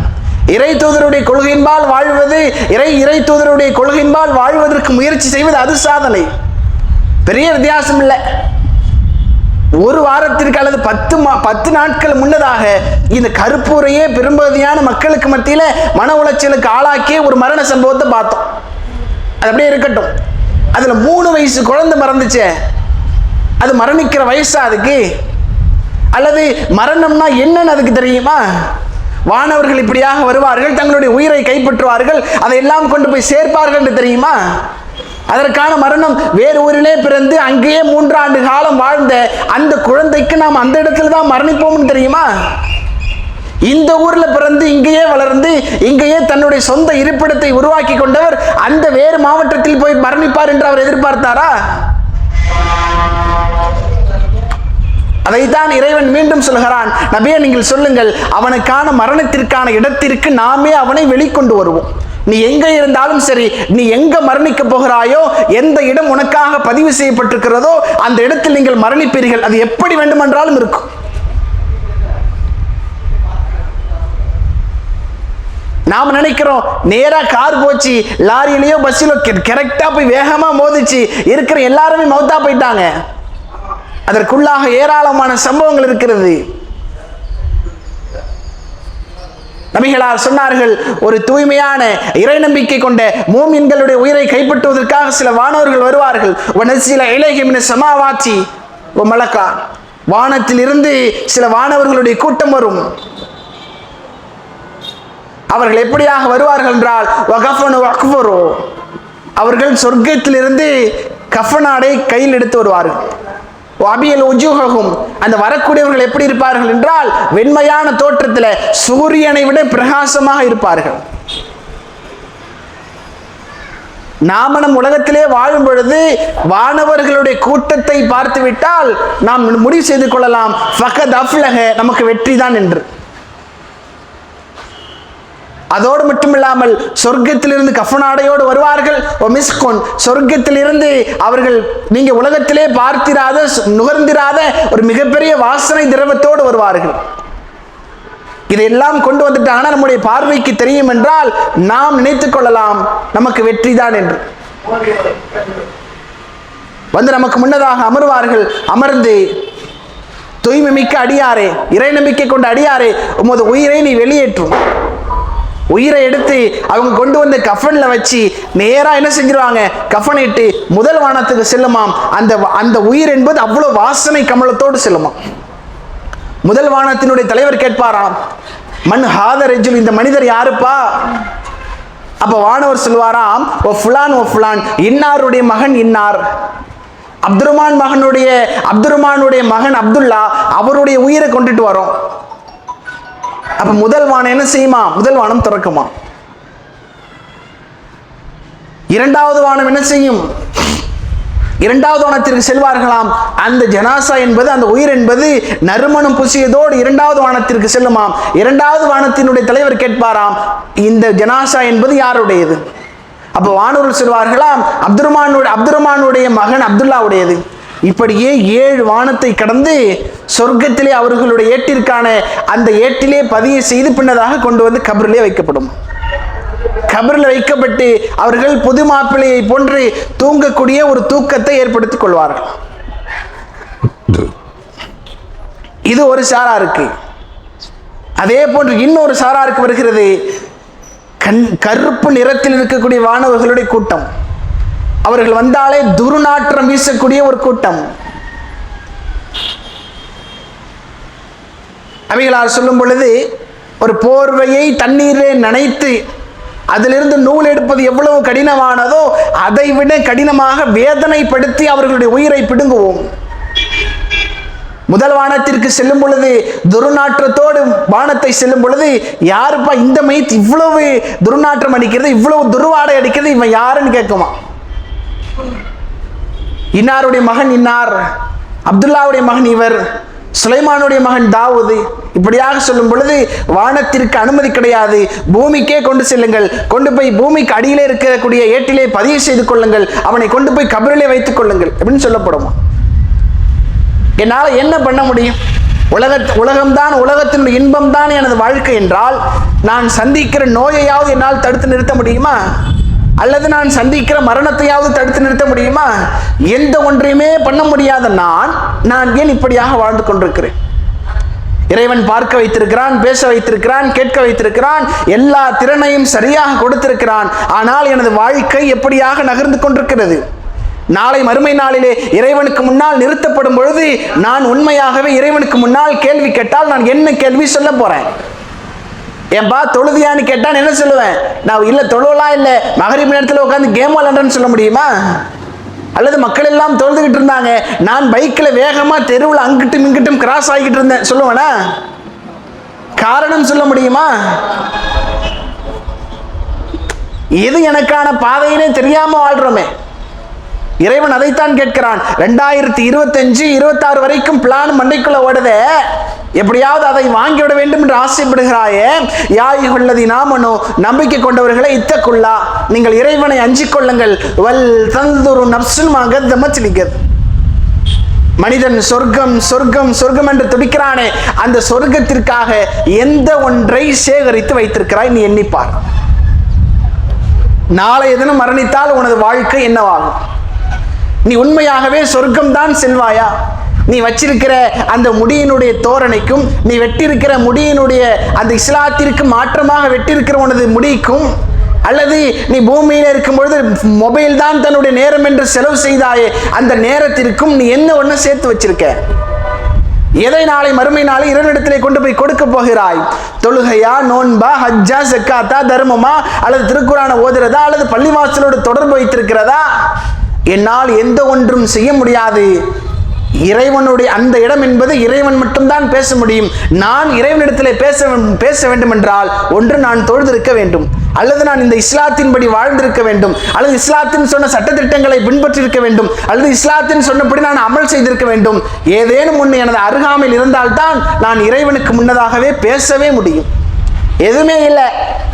இறை தூதருடைய கொள்கையின்பால் வாழ்வது, இறை தூதருடைய கொள்கையின்பால் வாழ்வதற்கு முயற்சி செய்வது அது சாதனை. பெரிய வித்தியாசம் இல்லை. ஒரு வாரத்திற்கு அல்லது 10 நாட்கள் முன்னதாக இந்த கருப்பூரையே பெரும்பகுதியான மக்களுக்கு மத்தியில மன உளைச்சலுக்கு ஆளாக்கிய ஒரு மரண சம்பவத்தை பார்த்தோம். அது அப்படியே இருக்கட்டும். அதுல 3 வயசு குழந்தை மறந்துச்சே, அது மரணிக்கிற வயசா அதுக்கு? அல்லது மரணம்னா என்னன்னு அதுக்கு தெரியுமா? வானவர்கள் இப்படியாக வருவார்கள், தங்களுடைய உயிரை கைப்பற்றுவார்கள், அதையெல்லாம் கொண்டு போய் சேர்ப்பார்கள் என்று தெரியுமா? அதற்கான மரணம் வேறு ஊரிலே பிறந்து அங்கேயே 3 ஆண்டு காலம் வாழ்ந்த அந்த குழந்தைக்கு நாம் அந்த இடத்துல தான் மரணிப்போம்னு தெரியுமா? இந்த ஊர்ல பிறந்து இங்கேயே வளர்ந்து இங்கேயே தன்னுடைய சொந்த இருப்பிடத்தை உருவாக்கி கொண்டவர் அந்த வேறு மாவட்டத்தில் போய் மரணிப்பார் என்று அவர் எதிர்பார்த்தாரா? அதைத்தான் இறைவன் மீண்டும் சொல்கிறான், நபியே நீங்கள் சொல்லுங்கள், அவனுக்கான மரணத்திற்கான இடத்திற்கு நாமே அவனை வெளிக்கொண்டு வருவோம். நீ எங்க இருந்தாலும் சரி, நீ எங்க மரணிக்க போகிறாயோ, எந்த இடம் உனக்காக பதிவு செய்யப்பட்டிருக்கிறதோ அந்த இடத்தில் நீங்கள் மரணிப்பீர்கள். அது எப்படி வேண்டுமென்றாலும் இருக்கும். நாம் நினைக்கிறோம் நேரா கார் போச்சு, லாரியிலேயோ பஸ்ஸிலோ கரெக்டா போய் வேகமா மோதிச்சு, இருக்கிற எல்லாருமே மௌத்தா போயிட்டாங்க. அதற்குள்ளாக ஏராளமான சம்பவங்கள் இருக்கிறது. நபிகளார் சொன்னார்கள், ஒரு தூய்மையான இறை நம்பிக்கை கொண்ட மூமின்களுடைய உயிரை கைப்பற்றுவதற்காக சில வானவர்கள் வருவார்கள். வனசில இலைஹிமின சமாவாத்தி ஓ மலக்கா, வானத்தில் இருந்து சில வானவர்களுடைய கூட்டம் வரும். அவர்கள் எப்படியாக வருவார்கள் என்றால், அவர்கள் சொர்க்கத்திலிருந்து கஃபனாடை கையில் எடுத்து வருவார்கள். அந்த வரக்கூடியவர்கள் எப்படி இருப்பார்கள் என்றால், வெண்மையான தோற்றத்தில் சூரியனை விட பிரகாசமாக இருப்பார்கள். நாம நம் உலகத்திலே வாழும் பொழுது வானவர்களுடைய கூட்டத்தை பார்த்து விட்டால் நாம் முடிவு செய்து கொள்ளலாம், ஃபகத் அஃப்லஹ, நமக்கு வெற்றி தான் என்று. அதோடு மட்டுமில்லாமல் சொர்க்கத்திலிருந்து கஃபனாடையோடு வருவார்கள். சொர்க்கத்திலிருந்து அவர்கள் நீங்க உலகத்திலே பார்த்திராத நுகர்ந்திராத ஒரு மிகப்பெரிய வாசனை திரவத்தோடு வருவார்கள். இதையெல்லாம் கொண்டு வந்துட்டாங்கன்னா நம்முடைய பார்வைக்கு தெரியும் என்றால் நாம் நினைத்துக் கொள்ளலாம் நமக்கு வெற்றி தான் என்று. வந்து நமக்கு முன்னதாக அமர்வார்கள். அமர்ந்து, தூய்மை மிக்க அடியாரே, இறை நம்பிக்கை கொண்ட அடியாரே, உமது உயிரை நீ வெளியேற்றும். உயிரை எடுத்து அவங்க கொண்டு வந்து கஃபன்ல வச்சு நேரா என்ன செஞ்சிருவாங்க, கஃபனிட்டு முதல் வானத்துக்கு செல்லுமாம். அந்த உயிர் என்பது அவ்வளவு வாசனை கமலத்தோடு செல்லுமாம். முதல் வானத்தினுடைய தலைவர் கேட்பாராம், மன் ஹாத ரஜுல், இந்த மனிதர் யாருப்பா? அப்ப வானவர் சொல்வாராம், ஓ ஃபுலான், ஓ ஃபுலான், இன்னாருடைய மகன் இன்னார். அப்துர்மானுடைய மகன் அப்துல்லா, அவருடைய உயிரை கொண்டுட்டு வரோம். அப்ப முதல் வானம் என்ன செய்யுமா? முதல் வானம் திறக்குமா. இரண்டாவது வானம் என்ன செய்யும்? இரண்டாவது வானத்திற்கு செல்வார்களாம். அந்த ஜனாசா என்பது, அந்த உயிர் என்பது நறுமணம் பூசியதோடு இரண்டாவது வானத்திற்கு செல்லுமாம். இரண்டாவது வானத்தினுடைய தலைவர் கேட்பாராம், இந்த ஜனாசா என்பது யாருடையது? அப்ப வானூர் செல்வார்களாம், அப்துர்மானுடைய மகன் அப்துல்லாவுடையது. இப்படியே 7 வானத்தை கடந்து சொர்க்கத்திலே அவர்களுடைய ஏட்டிற்கான அந்த ஏட்டிலே பதிவு செய்து பின்னதாக கொண்டு வந்து கபரிலே வைக்கப்படும். கபரில் வைக்கப்பட்டு அவர்கள் புது மாப்பிள்ளையை போன்று தூங்கக்கூடிய ஒரு தூக்கத்தை ஏற்படுத்திக் கொள்வார்கள். இது ஒரு சாராருக்கு. அதே போன்று இன்னொரு சாராருக்கு வருகிறது, கருப்பு நிறத்தில் இருக்கக்கூடிய வானவர்களுடைய கூட்டம். அவர்கள் வந்தாலே துர்நாற்றம் வீசக்கூடிய ஒரு கூட்டம். அவைகளால் சொல்லும் பொழுது, ஒரு போர்வையை தண்ணீரை நனைத்து அதிலிருந்து நூல் எடுப்பது எவ்வளவு கடினமானதோ அதை விட கடினமாக வேதனைப்படுத்தி அவர்களுடைய உயிரை பிடுங்குவோம். முதல் வானத்திற்கு செல்லும் பொழுது துர்நாற்றத்தோடு வானத்தை செல்லும் பொழுது, யாருப்பா இந்த மைத் இவ்வளவு துர்நாற்றம் அடிக்கிறது, இவ்வளவு துர்வாடை அடிக்கிறது, இவன் யாருன்னு கேட்குமா? இன்னாருடைய மகன் இன்னார், அப்துல்லாவுடைய மகன் இவர், சுலைமானுடைய மகன் தாவூது, இப்படியாக சொல்லும் பொழுது வானத்திற்கு அனுமதி கிடையாது, பூமிக்கே கொண்டு செல்லுங்கள், கொண்டு போய் பூமிக்கு அடியிலே இருக்கக்கூடிய ஏட்டிலே பதிவு செய்து கொள்ளுங்கள், அவனை கொண்டு போய் கபரிலே வைத்துக் கொள்ளுங்கள் அப்படின்னு சொல்லப்படுமா? என்னால் என்ன பண்ண முடியும்? உலகம்தான், உலகத்தினுடைய இன்பம் தான் எனது வாழ்க்கை என்றால், நான் சந்திக்கிற நோயையாவது என்னால் தடுத்து நிறுத்த முடியுமா? அல்லது நான் சந்திக்கிற மரணத்தையாவது தடுத்து நிறுத்த முடியுமா? எந்த ஒன்றையுமே பண்ண முடியாத நான் ஏன் இப்படியாக வாழ்ந்து கொண்டிருக்கிறேன்? இறைவன் பார்க்க வைத்திருக்கிறான், பேச வைத்திருக்கிறான், கேட்க வைத்திருக்கிறான், எல்லா திறனையும் சரியாக கொடுத்திருக்கிறான். ஆனால் எனது வாழ்க்கை எப்படியாக நகர்ந்து கொண்டிருக்கிறது? நாளை மறுமை நாளிலே இறைவனுக்கு முன்னால் நிறுத்தப்படும் பொழுது நான் உண்மையாகவே இறைவனுக்கு முன்னால் கேள்வி கேட்டால் நான் என்ன கேள்வி சொல்ல போறேன்? ஏன்பா தொழுதியான்னு கேட்டான், என்ன சொல்லுவேன்? நான் இல்லை தொழுவலாம் இல்லை, மகரிப் நேரத்தில் உட்காந்து கேம் விளையாடுறேன்னு சொல்ல முடியுமா? அல்லது மக்கள் எல்லாம் தொழுதுகிட்டு இருந்தாங்க, நான் பைக்கில் வேகமாக தெருவில் அங்கிட்டும் இங்கிட்டும் கிராஸ் ஆகிக்கிட்டு இருந்தேன் சொல்லுவேனா? காரணம் சொல்ல முடியுமா? எது எனக்கான பாதையினே தெரியாம வாழ்றோமே. இறைவன் அதைத்தான் கேட்கிறான். 2025 26 வரைக்கும் பிளான் மண்டைக்குள்ள ஓடுதே, எப்படியாவது அதை வாங்கிவிட வேண்டும் என்று ஆசைப்படுகிறாயே. யாயுள்ளதி நாமனோ, நம்பிக்கை கொண்டவர்களை இத்தக்குள்ளா, நீங்கள் இறைவனை அஞ்சிக் கொள்ளுங்கள். வல் தந்துரு நப்சுமாக தமச்சிலிகத். மனிதன் சொர்க்கம் சொர்க்கம் சொர்க்கம் என்று துடிக்கிறானே, அந்த சொர்க்கத்திற்காக எந்த ஒன்றை சேகரித்து வைத்திருக்கிறாய்? நீ எண்ணிப்பார். நாளை எதனும் மரணித்தால் உனது வாழ்க்கை என்னவாகும்? நீ உண்மையாகவே சொர்க்கம் தான் செல்வாயா? நீ வச்சிருக்கிற அந்த முடியினுடைய தோரணைக்கும், நீ வெட்டிருக்கிற முடியினுடைய அந்த இஸ்லாத்திற்கு மாற்றமாக வெட்டிருக்கிற உனது முடிக்கும், அல்லது நீ பூமியில் இருக்கும் பொழுது மொபைல் தான் தன்னுடைய நேரம் என்று செலவு செய்தாயே, அந்த நேரத்திற்கும் நீ என்ன ஒன்று சேர்த்து வச்சிருக்க? எதை நாளை மறுமை நாளை இறைவனிடத்திலே கொண்டு போய் கொடுக்க போகிறாய்? தொழுகையா, நோன்பா, ஹஜ்ஜா, ஜக்காத்தா, தர்மமா, அல்லது திருக்குரானை ஓதுறதா, அல்லது பள்ளிவாசலோடு தொடர்பு வைத்திருக்கிறதா? என்னால் எந்த ஒன்றும் செய்ய முடியாது. இறைவனுடைய அந்த இடம் என்பது இறைவன் மட்டும்தான் பேச முடியும். நான் இறைவனிடத்திலே பேச வேண்டும் என்றால், ஒன்று நான் தொழுதிருக்க வேண்டும், அல்லது நான் இந்த இஸ்லாத்தின்படி வாழ்ந்திருக்க வேண்டும், அல்லது இஸ்லாத்தின் சொன்ன சட்டத்திட்டங்களை பின்பற்றிருக்க வேண்டும், அல்லது இஸ்லாத்தின் சொன்னபடி நான் அமல் செய்திருக்க வேண்டும். ஏதேனும் ஒன்று எனது அருகாமையில் இருந்தால்தான் நான் இறைவனுக்கு முன்னதாகவே பேசவே முடியும். எதுவுமே இல்லை.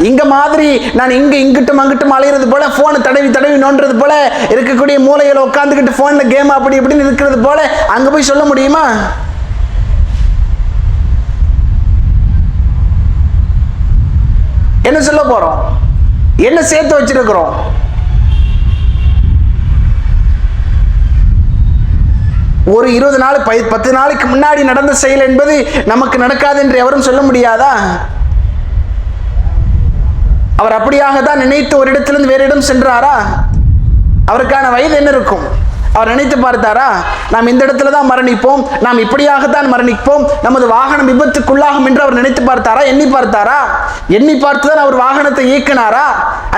இங்க மாதிரி நான் இங்கிட்டும் அங்கிட்டும் அலையிறது போல, போனை தடவி தடவி நோன்றது போல, இருக்கக்கூடிய மூலையில் உட்காந்துக்கிட்டு போன்ல கேம் அப்படி இப்படின்னு இருக்கிறது போல அங்க போய் சொல்ல முடியுமா? என்ன சொல்ல போறோம்? என்ன சேர்த்து வச்சிருக்கிறோம்? ஒரு 20 நாள் 10 நாளைக்கு முன்னாடி நடந்த செயல் என்பது நமக்கு நடக்காது என்று எவரும் சொல்ல முடியாதா? அவர் அப்படியாக தான் நினைத்து ஒரு இடத்திலிருந்து வேறு இடம் சென்றாரா? அவருக்கான வயது என்ன இருக்கும்? அவர் நினைத்து பார்த்தாரா? நாம் இந்த இடத்துல தான் மரணிப்போம், நாம் இப்படியாகத்தான் மரணிப்போம், நமது வாகனம் விபத்துக்குள்ளாகும் என்று அவர் நினைத்து பார்த்தாரா? எண்ணி பார்த்தாரா? எண்ணி பார்த்துதான் அவர் வாகனத்தை இயக்கினாரா?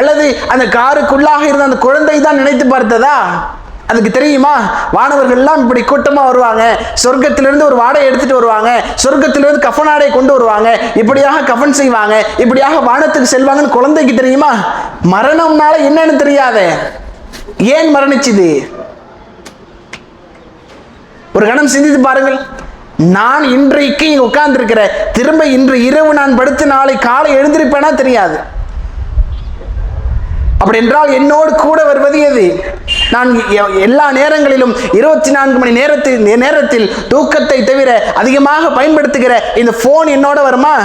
அல்லது அந்த காருக்குள்ளாக இருந்த அந்த குழந்தை தான் நினைத்து பார்த்ததா? அதுக்கு தெரியுமா? வானவர்கள் எல்லாம் இப்படி கூட்டமா வருவாங்க, சொர்க்கத்திலிருந்து ஒரு வாடை எடுத்துட்டு வருவாங்க, சொர்க்கத்திலிருந்து கஃபன் ஆடை கொண்டு வருவாங்க, இப்படியாக கஃபன் செய்வாங்க, இப்படியாக வானத்துக்கு செல்வாங்கன்னு குழந்தைக்கு தெரியுமா? மரணம்னால என்னன்னு தெரியாதே. ஏன் மரணிச்சுது? ஒரு கணம் சிந்தித்து பாருங்கள். நான் இன்றைக்கு உட்கார்ந்து இருக்கிறேன், திரும்ப இன்று இரவு நான் படுத்து நாளை காலை எழுந்திருப்பேனா தெரியாது. அப்படி என்றால் என்னோடு கூட வருவது எது? நான் எல்லா நேரங்களிலும் 24 மணி நேரத்தில் தூக்கத்தை தவிர அதிகமாக பயன்படுத்துகிற இந்த போன் என்னோட வருமா?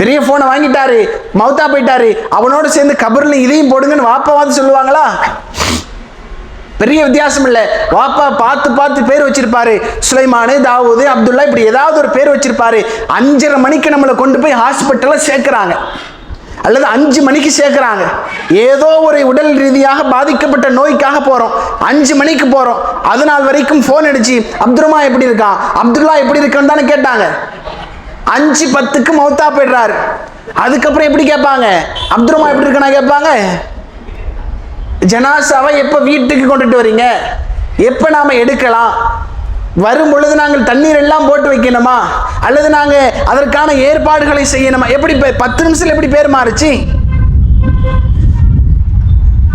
பெரிய போனை வாங்கிட்டாரு, மௌத்தா போயிட்டாரு, அவனோடு சேர்ந்து கபர்ல இதையும் போடுங்கன்னு வாப்பாவது சொல்லுவாங்களா? பெரிய வித்தியாசம் இல்லை. வாப்பா பார்த்து பார்த்து பேர் வச்சிருப்பாரு, சுலைமானு, தாவூது, அப்துல்லா, இப்படி ஏதாவது ஒரு பேர் வச்சிருப்பாரு. 5:30 மணிக்கு நம்மளை கொண்டு போய் ஹாஸ்பிட்டல்ல சேர்க்கிறாங்க, அல்லது 5 மணிக்கு சேர்க்கிறாங்க. ஏதோ ஒரு உடல் ரீதியாக பாதிக்கப்பட்ட நோய்க்காக போறோம், 5 மணிக்கு போறோம். அது நாள் வரைக்கும் போன் அடிச்சு அப்துல்லா எப்படி இருக்கான், அப்துல்லா எப்படி இருக்கான்னு தானே கேட்டாங்க. 5:10 மௌத்தா போயிடுறாரு. அதுக்கப்புறம் எப்படி கேட்பாங்க, அப்துல்லா எப்படி இருக்கானா கேட்பாங்க. ஜனாசாவை எப்ப வீட்டுக்கு கொண்டுட்டு வரீங்க, எப்ப நாம எடுக்கலாம், வரும் பொழுது நாங்கள் தண்ணீர் எல்லாம் போட்டு வைக்கணுமா, அல்லது நாங்க அதற்கான ஏற்பாடுகளை செய்யணுமா? எப்படி 10 நிமிஷத்துல எப்படி பேர் மாறுச்சு?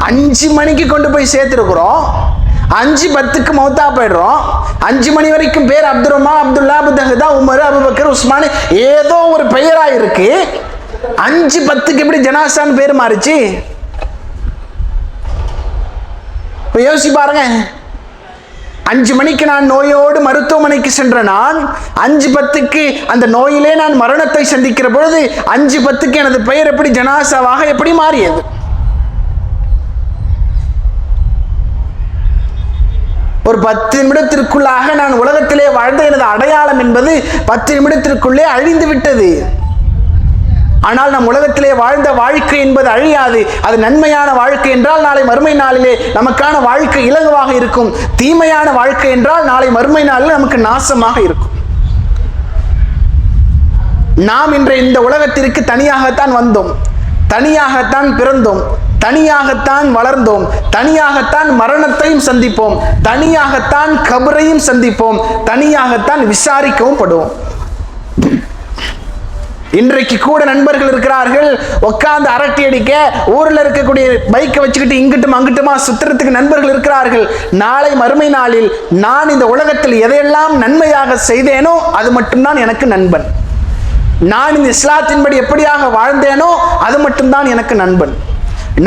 5 மணிக்கு கொண்டு போய் சேர்த்திருக்கிறோம், 5:10 மௌத்தா போயிடுறோம். 5 மணி வரைக்கும் பேர் அப்துல் அப்துல்லா, அபுதஹதா, உமர், அபுபக்கர், உஸ்மான், ஏதோ ஒரு பெயரா இருக்கு. 5:10 எப்படி ஜனாசான்னு பேர் மாறுச்சு? யோசிச்சு பாருங்க. 5 மணிக்கு நான் நோயோடு மருத்துவமனைக்கு சென்ற நான் 5:10 அந்த நோயிலே நான் மரணத்தை சந்திக்கிற பொழுது 5:10 எனது பெயர் எப்படி ஜனாசாவாக எப்படி மாறியது? ஒரு 10 நிமிடத்திற்குள்ளாக நான் உலகத்திலே வாழ்ந்த எனது அடையாளம் என்பது 10 நிமிடத்திற்குள்ளே அழிந்து விட்டது. ஆனால் நம் உலகத்திலே வாழ்ந்த வாழ்க்கை என்பது அழியாது. அது நன்மையான வாழ்க்கை என்றால் நாளை மறுமை நாளிலே நமக்கான வாழ்க்கை இலகுவாக இருக்கும். தீமையான வாழ்க்கை என்றால் நாளை மறுமை நாளில் நமக்கு நாசமாக இருக்கும். நாம் இன்று இந்த உலகத்திற்கு தனியாகத்தான் வந்தோம், தனியாகத்தான் பிறந்தோம், தனியாகத்தான் வளர்ந்தோம், தனியாகத்தான் மரணத்தையும் சந்திப்போம், தனியாகத்தான் கபரையும் சந்திப்போம், தனியாகத்தான் விசாரிக்கவும் படுவோம். இன்றைக்கு கூட நண்பர்கள் இருக்கிறார்கள், உட்கார்ந்து அரட்டை அடிக்க, ஊரில் இருக்கக்கூடிய பைக்கை வச்சுக்கிட்டு இங்கிட்டும் அங்கிட்டுமா சுத்துறதுக்கு நண்பர்கள் இருக்கிறார்கள். நாளை மறுமை நாளில் நான் இந்த உலகத்தில் எதையெல்லாம் நன்மையாக செய்தேனோ அது மட்டும்தான் எனக்கு நண்பன். நான் இந்த இஸ்லாத்தின்படி எப்படியாக வாழ்ந்தேனோ அது மட்டும்தான் எனக்கு நண்பன்.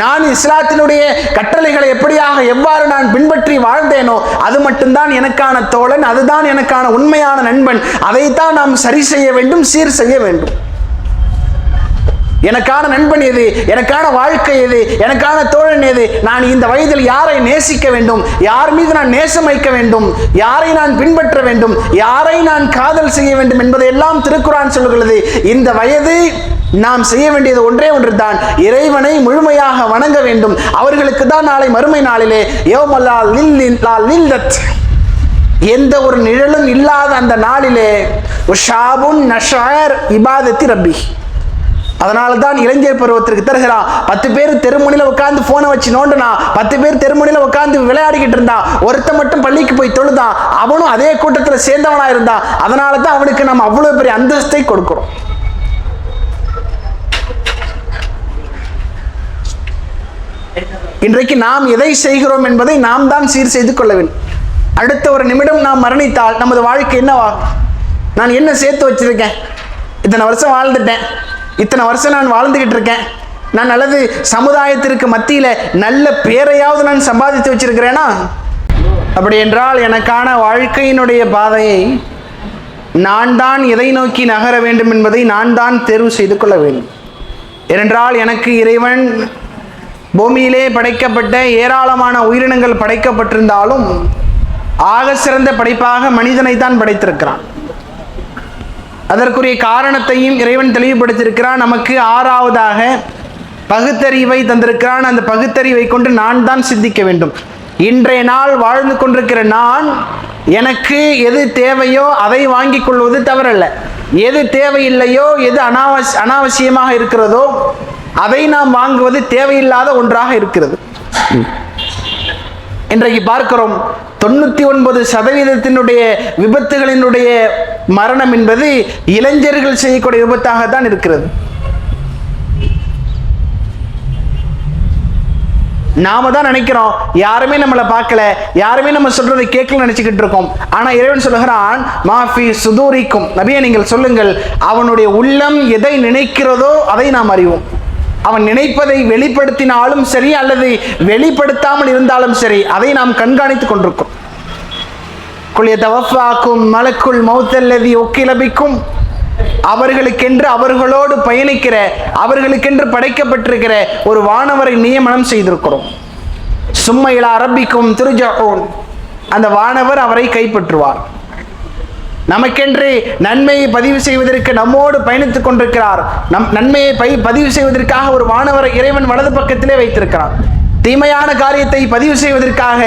நான் இஸ்லாத்தினுடைய கட்டளைகளை எப்படியாக எவ்வாறு நான் பின்பற்றி வாழ்ந்தேனோ அது மட்டும்தான் எனக்கான தோழன், அதுதான் எனக்கான உண்மையான நண்பன். அதைத்தான் நாம் சரி செய்ய வேண்டும், சீர் செய்ய வேண்டும். எனக்கான நண்பன் எது, எனக்கான வாழ்க்கை எது, எனக்கான தோழன் எது, நான் இந்த வயதில் யாரை நேசிக்க வேண்டும், யார் மீது நான் நேசம் வைக்க வேண்டும், யாரை நான் பின்பற்ற வேண்டும், யாரை நான் காதல் செய்ய வேண்டும் என்பதையெல்லாம் திருக்குர்ஆன் சொல்கிறது. இந்த வயது நாம் செய்ய வேண்டியது ஒன்றே ஒன்று தான், இறைவனை முழுமையாக வணங்க வேண்டும். அவர்களுக்கு தான் நாளை மறுமை நாளிலே யௌமல்லா லில்லத், எந்த ஒரு நிழலும் இல்லாத அந்த நாளிலே ஷாபுன் நஷார் இபாதத்தி ரப்பி. அதனால தான் இளைஞர் பருவத்திற்கு தருகிறான். 10 பேர் தெருமுனையில் உட்கார்ந்து போனை வச்சு நோண்டுனா, 10 பேர் தெருமுனையில் உட்கார்ந்து விளையாடிக்கிட்டு இருந்தான், ஒருத்த மட்டும் பள்ளிக்கு போய் தொழுதான், அவனும் அதே கூட்டத்தில் சேர்ந்தவனா இருந்தான். அதனால தான் அவனுக்கு நம்ம அவ்வளவு பெரிய அந்தஸ்தை கொடுக்கிறோம். இன்றைக்கு நாம் எதை செய்கிறோம் என்பதை நாம் தான் சீர் செய்து கொள்ள வேண்டும். அடுத்த ஒரு நிமிடம் நாம் மரணித்தால் நமது வாழ்க்கை என்னவாகும்? நான் என்ன சேர்த்து வச்சிருக்கேன், இத்தனை வருஷம் வாழ்ந்துட்டேன், இத்தனை வருஷம் நான் வாழ்ந்துகிட்டு இருக்கேன், நான் அல்லது சமுதாயத்திற்கு மத்தியில நல்ல பேரையாவது நான் சம்பாதித்து வச்சிருக்கிறேனா? அப்படி என்றால் எனக்கான வாழ்க்கையினுடைய பாதையை நான் தான் எதை நோக்கி நகர வேண்டும் என்பதை நான் தான் தேர்வு செய்து கொள்ள வேண்டும். ஏனென்றால் எனக்கு இறைவன் பூமியிலே படைக்கப்பட்ட ஏராளமான உயிரினங்கள் படைக்கப்பட்டிருந்தாலும் ஆக சிறந்த படைப்பாக மனிதனை தான் படைத்திருக்கிறான். அதற்குரிய காரணத்தையும் இறைவன் தெளிவுபடுத்தியிருக்கிறான். நமக்கு 6வதாக பகுத்தறிவை தந்திருக்கிறான். அந்த பகுத்தறிவை கொண்டு நான் தான் சிந்திக்க வேண்டும். இன்றைய நாள் வாழ்ந்து கொண்டிருக்கிற நான் எனக்கு எது தேவையோ அதை வாங்கிக் கொள்வது தவறல்ல. எது தேவையில்லையோ, எது அனாவசியமாக இருக்கிறதோ அதை நாம் வாங்குவது தேவையில்லாத ஒன்றாக இருக்கிறது. இன்றைக்கு பார்க்கிறோம் 99% விபத்துகளினுடைய மரணம் என்பது இளைஞர்கள் செய்யக்கூடிய விபத்தாகத்தான் இருக்கிறது. நாம தான் நினைக்கிறோம் யாருமே நம்மளை பார்க்கல, யாருமே நம்ம சொல்றதை கேட்கல நினைச்சுக்கிட்டு இருக்கோம். ஆனா இறைவன் சொல்லுகிறான், மாஃபி சுதூரிக்கும், நபியே நீங்கள் சொல்லுங்கள், அவனுடைய உள்ளம் எதை நினைக்கிறதோ அதை நாம் அறிவோம். அவன் நினைப்பதை வெளிப்படுத்தினாலும் சரி அல்லது வெளிப்படுத்தாமல் இருந்தாலும் சரி அதை நாம் கண்காணித்துக் கொண்டிருக்கிறோம். குல் யதவஃபாக்கும் மலக்குல் மௌத் அல்லதி உக்கில பிக்கும், அவர்களுக்கென்று அவர்களோடு பயணிக்கிற, அவர்களுக்கென்று படைக்கப்பட்டிருக்கிற ஒரு வானவரை நியமனம் செய்திருக்கிறோம். சும்ம இலா ரப்பிக்கும் துர்ஜஊன். அந்த வானவர் அவரை கைப்பற்றுவார். நமக்கென்று நன்மையை பதிவு செய்வதற்கு நம்மோடு பயணித்துக் கொண்டிருக்கிறார். நன்மையை பதிவு செய்வதற்காக ஒரு வானவரை இறைவன் வலது பக்கத்திலே வைத்திருக்கிறான். தீமையான காரியத்தை பதிவு செய்வதற்காக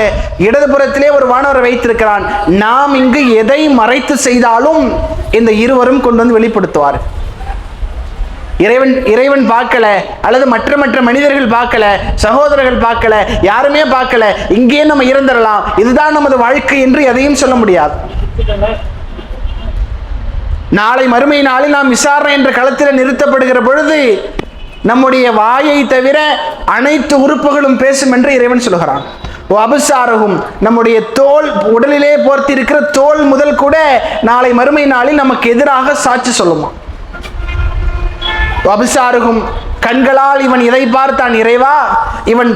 இடதுபுறத்திலே ஒரு வானவரை வைத்திருக்கிறான். நாம் இங்கு எதை மறைத்து செய்தாலும் இந்த இருவரும் கொண்டு வந்து வெளிப்படுத்துவார். இறைவன் பார்க்கல, அல்லது மற்ற மனிதர்கள் பார்க்கல, சகோதரர்கள் பார்க்கல, யாருமே பார்க்கல, இங்கேயே நம்ம இருந்துடலாம், இதுதான் நமது வாழ்க்கை என்று எதையும் சொல்ல முடியாது. நாளை மறுமை நாளில் நாம் விசாரணை என்ற களத்தில் நிறுத்தப்படுகிற பொழுது நம்முடைய வாயை தவிர அனைத்து உறுப்புகளும் பேசும் என்று இறைவன் சொல்கிறான். அபுசாரகும், நம்முடைய தோல், உடலிலே போர்த்தி இருக்கிற தோல் முதல் கூட நாளை மறுமை நாளில் நமக்கு எதிராக சாட்சி சொல்லுமா. அபுசாரகும், கண்களால் இவன் இதை பார்த்தான் இறைவா, இவன்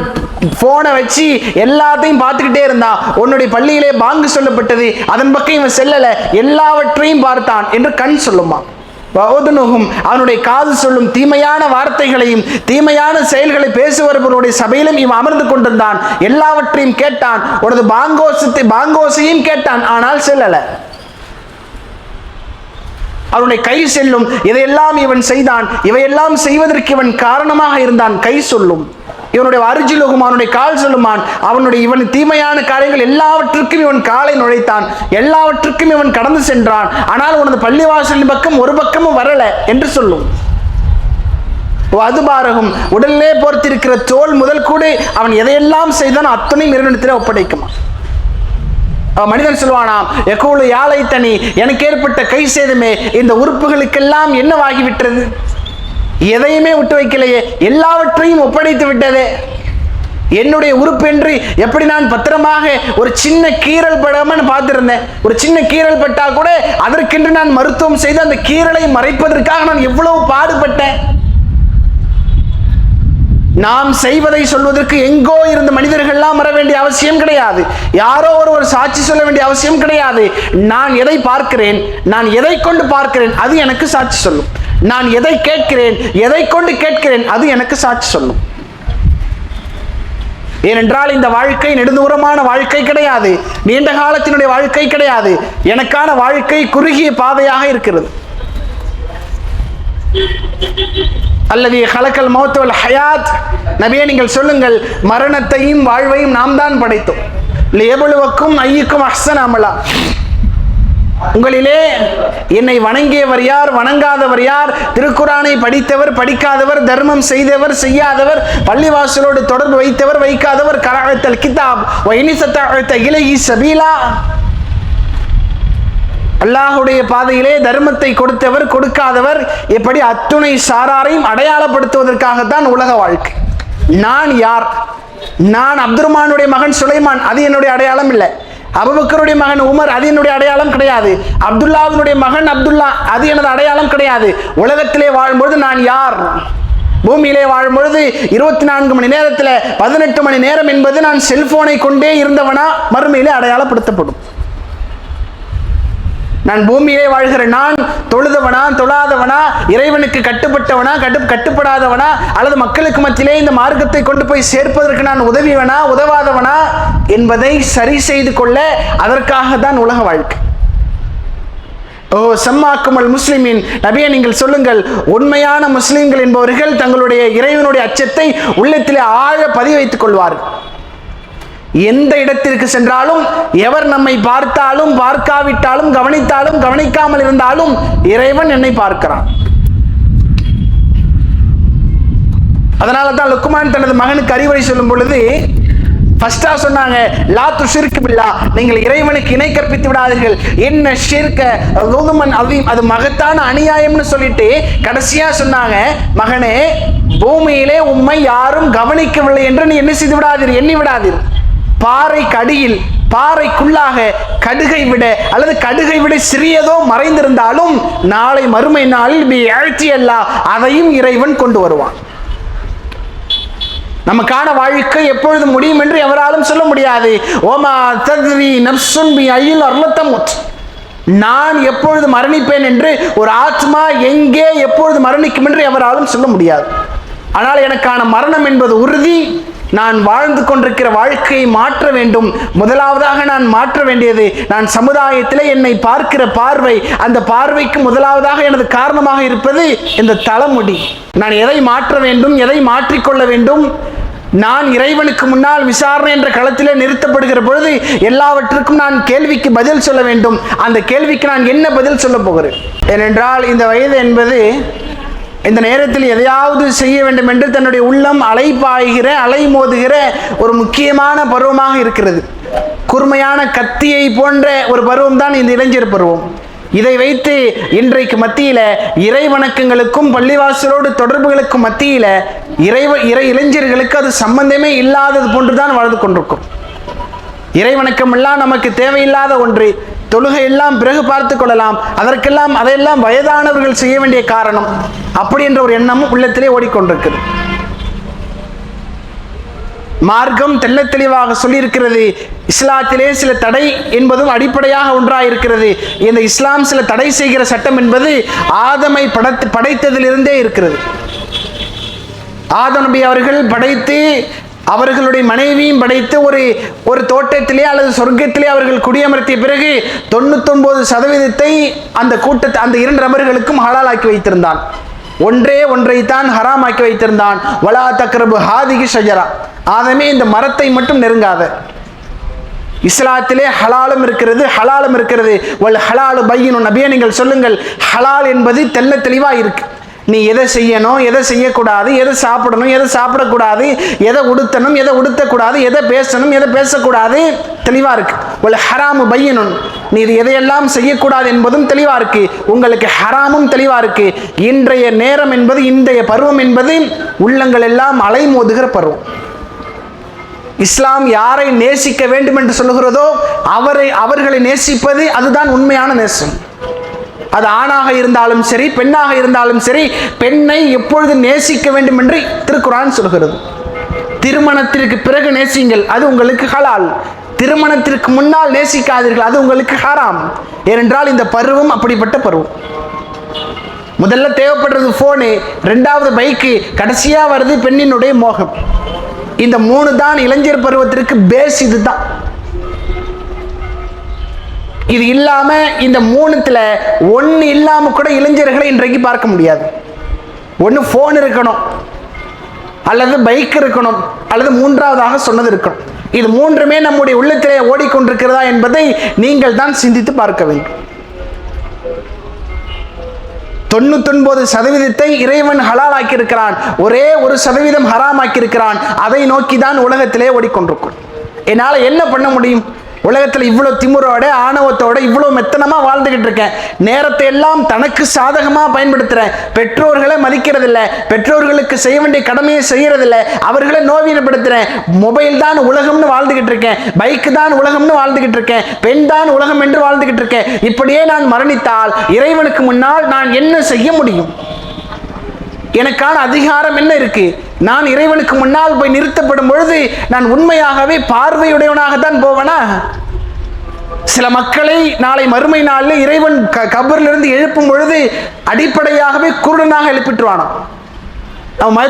போனை வச்சு எல்லாத்தையும் பார்த்துக்கிட்டே இருந்தான், உன்னுடைய பள்ளியிலே பாங்கு சொல்லப்பட்டது, அதன் பக்கம் இவன் செல்லல, எல்லாவற்றையும் பார்த்தான் என்று கண் சொல்லுமா. அவனுடைய காது சொல்லும் தீமையான வார்த்தைகளையும் தீமையான செயல்களை பேசுபவர்களுடைய சபையிலும் இவன் அமர்ந்து கொண்டிருந்தான், எல்லாவற்றையும் கேட்டான், உனது பாங்கோசையும் கேட்டான், ஆனால் செல்லல. அவனுடைய கை செல்லும், இதையெல்லாம் இவன் செய்தான், இவையெல்லாம் செய்வதற்கு இவன் காரணமாக இருந்தான், கை சொல்லும். இவனுடைய அருஜிலுகும், அவனுடைய கால் சொல்லுமான், இவன் தீமையான காரியங்கள் எல்லாவற்றுக்கும் இவன் காலை நுழைத்தான், எல்லாவற்றுக்கும் இவன் கடந்து சென்றான், ஆனால் உனது பள்ளிவாசலின் பக்கம் ஒரு பக்கமும் வரல என்று சொல்லும். அது பாரகும், உடலிலே போர்த்திருக்கிற தோல் முதல் கூட அவன் எதையெல்லாம் செய்தான் அத்தனையும் இறைவனிடத்திலே ஒப்படைக்குமா. மனிதன் சொல்வானாம், எக்கூலு யாழை தனி, எனக்கு ஏற்பட்ட கை சேதமே இந்த உறுப்புகளுக்கெல்லாம் என்னவாகிவிட்டது, எதையுமே விட்டு வைக்கலையே, எல்லாவற்றையும் ஒப்படைத்து விட்டதே, என்னுடைய உறுப்பு என்று எப்படி நான் பத்திரமாக ஒரு சின்ன கீறல் படாம பார்த்திருந்தேன், ஒரு சின்ன கீறல் பட்டா கூட அதற்கென்று நான் மருத்துவம் செய்து அந்த கீறலை மறைப்பதற்காக நான் எவ்வளவு பாடுபட்டேன். நாம் செய்வதை சொல்வதற்கு எங்கோ இருந்த மனிதர்கள்லாம் வர வேண்டிய அவசியம் கிடையாது, யாரோ ஒரு சாட்சி சொல்ல வேண்டிய அவசியம் கிடையாது. நான் எதை பார்க்கிறேன், நான் எதை கொண்டு பார்க்கிறேன், அது எனக்கு சாட்சி சொல்லும். நான் எதை கேட்கிறேன், எதை கொண்டு கேட்கிறேன், அது எனக்கு சாட்சி சொல்லும். ஏனென்றால் இந்த வாழ்க்கை நெடுந்தூரமான வாழ்க்கை கிடையாது, நீண்ட காலத்தினுடைய வாழ்க்கை கிடையாது. எனக்கான வாழ்க்கை குறுகிய பாதையாக இருக்கிறது. அல்லது ஹலக்கல் மௌத் வல் ஹயாத், நபியே நீங்கள் சொல்லுங்கள், மரணத்தையும் வாழ்வையும் நாம் தான் படைத்தோம். லியப்லுவக்கும் ஐயுக்கும் அஹ்ஸனு அமலா, உங்களிலே என்னை வணங்கியவர் யார், வணங்காதவர் யார், திருக்குரானை படித்தவர் படிக்காதவர், தர்மம் செய்தவர் செய்யாதவர், பள்ளிவாசலோடு தொடர்பு வைத்தவர் வைக்காதவர், கராஅத்தல் கிதாப் வ இனிஸத்தஅத இலைஹி சபீலா, அல்லாஹுடைய பாதையிலே தர்மத்தை கொடுத்தவர் கொடுக்காதவர், எப்படி அத்துணை சாராரையும் அடையாளப்படுத்துவதற்காகத்தான் உலக வாழ்க்கை. நான் யார், நான் அப்துர்மானுடைய மகன் சுலைமான், அது என்னுடைய அடையாளம் இல்லை. அபூபக்கருடைய மகன் உமர், அது என்னுடைய அடையாளம் கிடையாது. அப்துல்லாவினுடைய மகன் அப்துல்லா, அது எனது அடையாளம் கிடையாது. உலகத்திலே வாழும்பொழுது நான் யார், பூமியிலே வாழும்பொழுது 24 மணி நேரத்தில் 18 மணி நேரம் என்பது நான் செல்போனை கொண்டே இருந்தவனா மறுமையிலே அடையாளப்படுத்தப்படும். நான் பூமியிலே வாழ்கிற நான் தொழுதவனா தொழாதவனா, இறைவனுக்கு கட்டுப்பட்டவனா கட்டுப்படாதவனா, அல்லது மக்களுக்கு மத்தியிலே இந்த மார்க்கத்தை கொண்டு போய் சேர்ப்பதற்கு நான் உதவியவனா உதவாதவனா என்பதை சரி செய்து கொள்ள அதற்காக தான் உலக வாழ்க்கை. ஓ சம்மாக்குமல் முஸ்லிமின், நபியே நீங்கள் சொல்லுங்கள், உண்மையான முஸ்லிம்கள் என்பவர்கள் தங்களுடைய இறைவனுடைய அச்சத்தை உள்ளத்திலே ஆழ பதிய வைத்துக் கொள்வார்கள். எந்த இடத்திற்கு சென்றாலும், எவர் நம்மை பார்த்தாலும் பார்க்காவிட்டாலும், கவனித்தாலும் கவனிக்காமல் இருந்தாலும், இறைவன் என்னை பார்க்கிறான். அதனால தான் லுக்மான் தனது மகனுக்கு அறிவுரை சொல்லும் பொழுது ஃபர்ஸ்டா சொன்னாங்க, லா துஷ்ரிக் பில்லாஹ், நீங்கள் இறைவனுக்கு இணை கற்பித்து விடாதீர்கள், என்ன ஷிர்க ஸுல்மன் அதீம், அது மகத்தான அநியாயம்னு சொல்லிட்டு கடைசியா சொன்னாங்க, மகனே பூமியிலே உம்மை யாரும் கவனிக்கவில்லை என்று நீ என்ன செய்து விடாதீர், எண்ணி விடாதீர். பாறைக்கு அடியில், பாறைக்குள்ளாக கடுகை விட அல்லது கடுகை விட சிறியதோ மறைந்திருந்தாலும் நாளை மறுமை நாளில் அதையும் இறைவன் கொண்டு வருவான். நமக்கான வாழ்க்கை எப்பொழுது முடியும் என்று எவராலும் சொல்ல முடியாது. ஓமா தத்ரி நஃப்சுன் பி ஐயில் அர்லத்தமுத், நான் எப்பொழுது மரணிப்பேன் என்று ஒரு ஆத்மா எங்கே எப்பொழுது மரணிக்கும் என்று எவராலும் சொல்ல முடியாது. ஆனால் எனக்கான மரணம் என்பது உறுதி. நான் வாழ்ந்து கொண்டிருக்கிற வாழ்க்கையை மாற்ற வேண்டும். முதலாவதாக நான் மாற்ற வேண்டியது, நான் சமுதாயத்திலே என்னை பார்க்கிற பார்வை, அந்த பார்வைக்கு முதலாவதாக எனது காரணமாக இருப்பது இந்த தலைமுடி. நான் எதை மாற்ற வேண்டும், எதை மாற்றிக்கொள்ள வேண்டும்? நான் இறைவனுக்கு முன்னால் விசாரணை என்ற களத்திலே நிறுத்தப்படுகிற பொழுது எல்லாவற்றுக்கும் நான் கேள்விக்கு பதில் சொல்ல வேண்டும். அந்த கேள்விக்கு நான் என்ன பதில் சொல்ல போகிறேன்? ஏனென்றால் இந்த வயது என்பது இந்த நேரத்தில் எதையாவது செய்ய வேண்டும் என்று தன்னுடைய உள்ளம் அலைபாய்கிற அலைமோதுகிற ஒரு முக்கியமான பருவமாக இருக்கிறது. கூர்மையான கத்தியை போன்ற ஒரு பருவம் தான் இந்த இளைஞர் பருவம். இதை வைத்து இன்றைக்கு மத்தியில இறை வணக்கங்களுக்கும் பள்ளிவாசலோடு தொடர்புகளுக்கும் மத்தியில இளைஞர்களுக்கு அது சம்பந்தமே இல்லாதது போன்றுதான் வாழ்ந்து கொண்டிருக்கும். இறை வணக்கம் எல்லாம் நமக்கு தேவையில்லாத ஒன்று. தொழுகை எல்லாம் பிறகு பார்த்து கொள்ளலாம், அதையெல்லாம் வயதானவர்கள் செய்ய வேண்டிய காரணம், அப்படி என்ற ஒரு எண்ணமும் உள்ளத்திலே ஓடிக்கொண்டிருக்கிறது. மார்க்கம் தெள்ள தெளிவாக சொல்லியிருக்கிறது. இஸ்லாத்திலே சில தடை என்பதும் அடிப்படையாக ஒன்றாயிருக்கிறது. இந்த இஸ்லாம் சில தடை செய்கிற சட்டம் என்பது ஆதமை படைத்ததிலிருந்தே இருக்கிறது. ஆதம் நபி அவர்கள் படைத்து அவர்களுடைய மனைவியும் படைத்து ஒரு தோட்டத்திலே அல்லது சொர்க்கத்திலே அவர்கள் குடியமர்த்திய பிறகு 99% அந்த இரண்டு நபர்களுக்கும் ஹலாலாக்கி வைத்திருந்தான். ஒன்றைத்தான் ஹராமாக்கி வைத்திருந்தான். வலா தக்ரபு ஹாதிகி ஷஜரா, ஆதமே இந்த மரத்தை மட்டும் நெருங்காத. இஸ்லாத்திலே ஹலாலும் இருக்கிறது, ஹலாலும் இருக்கிறது. வல் ஹலாலு பையினுன், நபியே நீங்கள் சொல்லுங்கள், ஹலால் என்பது தெள்ள தெளிவா இருக்கு. நீ எதை செய்யணும், எதை செய்யக்கூடாது, எதை சாப்பிடணும், எதை சாப்பிடக்கூடாது, எதை உடுத்தணும், எதை உடுத்தக்கூடாது, எதை பேசணும், எதை பேசக்கூடாது, தெளிவா இருக்கு. வல் ஹராமு பையினுன், நீ இது எதையெல்லாம் செய்யக்கூடாது என்பதும் தெளிவா இருக்கு. உங்களுக்கு ஹராமும் தெளிவா இருக்கு. இன்றைய நேரம் என்பது, இன்றைய பருவம் என்பது உள்ளங்கள் எல்லாம் அலைமோதுகிற பருவம். இஸ்லாம் யாரை நேசிக்க வேண்டும் என்று சொல்லுகிறதோ அவர்களை நேசிப்பது அதுதான் உண்மையான நேசம். அது ஆணாக இருந்தாலும் சரி, பெண்ணாக இருந்தாலும் சரி, பெண்ணை எப்பொழுது நேசிக்க வேண்டும் என்று திருக்குர்ஆன் சொல்கிறது. திருமணத்திற்கு பிறகு நேசிங்கள், அது உங்களுக்கு ஹலால். திருமணத்திற்கு முன்னால் நேசிக்காதீர்கள், அது உங்களுக்கு ஹராம். ஏனென்றால் இந்த பருவம் அப்படிப்பட்ட பருவம். முதல்ல தேவைப்படுறது போனு, ரெண்டாவது பைக்கு, கடைசியா வருது பெண்ணினுடைய மோகம். இந்த 3 தான் இளைஞர் பருவத்திற்கு பேஸ். இதுதான். இது இல்லாம இந்த 3த்துல ஒன்னு இல்லாம கூட இளைஞர்களை இன்றைக்கு பார்க்க முடியாது. ஒன்னு போன் இருக்கணும், அல்லது பைக் இருக்கணும், அல்லது மூன்றாவதாக சொன்னது இருக்கணும். இது 3மே நம்முடைய உள்ளத்திலே ஓடிக்கொண்டிருக்கிறதா என்பதை நீங்கள் தான் சிந்தித்து பார்க்க வேண்டும். 99% இறைவன் ஹலாலாக்கி இருக்கிறான், ஒரே 1% ஹராமாக்கி இருக்கிறான். அதை நோக்கி தான் உலகத்திலே ஓடிக்கொண்டிருக்கும். என்னால் என்ன பண்ண முடியும்? உலகத்தில் இவ்வளோ திமுறோட ஆணவத்தோட இவ்வளோ மெத்தனமா வாழ்ந்துகிட்டு இருக்கேன். நேரத்தை எல்லாம் தனக்கு சாதகமா பயன்படுத்துறேன். பெற்றோர்களை மதிக்கிறதில்லை, பெற்றோர்களுக்கு செய்ய வேண்டிய கடமையை செய்யறதில்லை, அவர்களை நோவினப்படுத்துறேன். மொபைல் தான் உலகம்னு வாழ்ந்துகிட்டு இருக்கேன், பைக்கு தான் உலகம்னு வாழ்ந்துகிட்டு இருக்கேன், பெண் தான் உலகம் என்று வாழ்ந்துகிட்டு இருக்கேன். இப்படியே நான் மரணித்தால் இறைவனுக்கு முன்னால் நான் என்ன செய்ய முடியும்? எனக்கான அதிகாரம் என்ன இருக்கு? நான் இறைவனுக்கு முன்னால் போய் நிறுத்தப்படும் பொழுது நான் உண்மையாகவே பார்வையுடையவனாகத்தான் போவனா? சில மக்களை நாளை மறுமை நாளில் இறைவன் கபரிலிருந்து எழுப்பும் பொழுது அடிப்படையாகவே குருடனாக எழுப்பிட்டுவானோ. நம்ம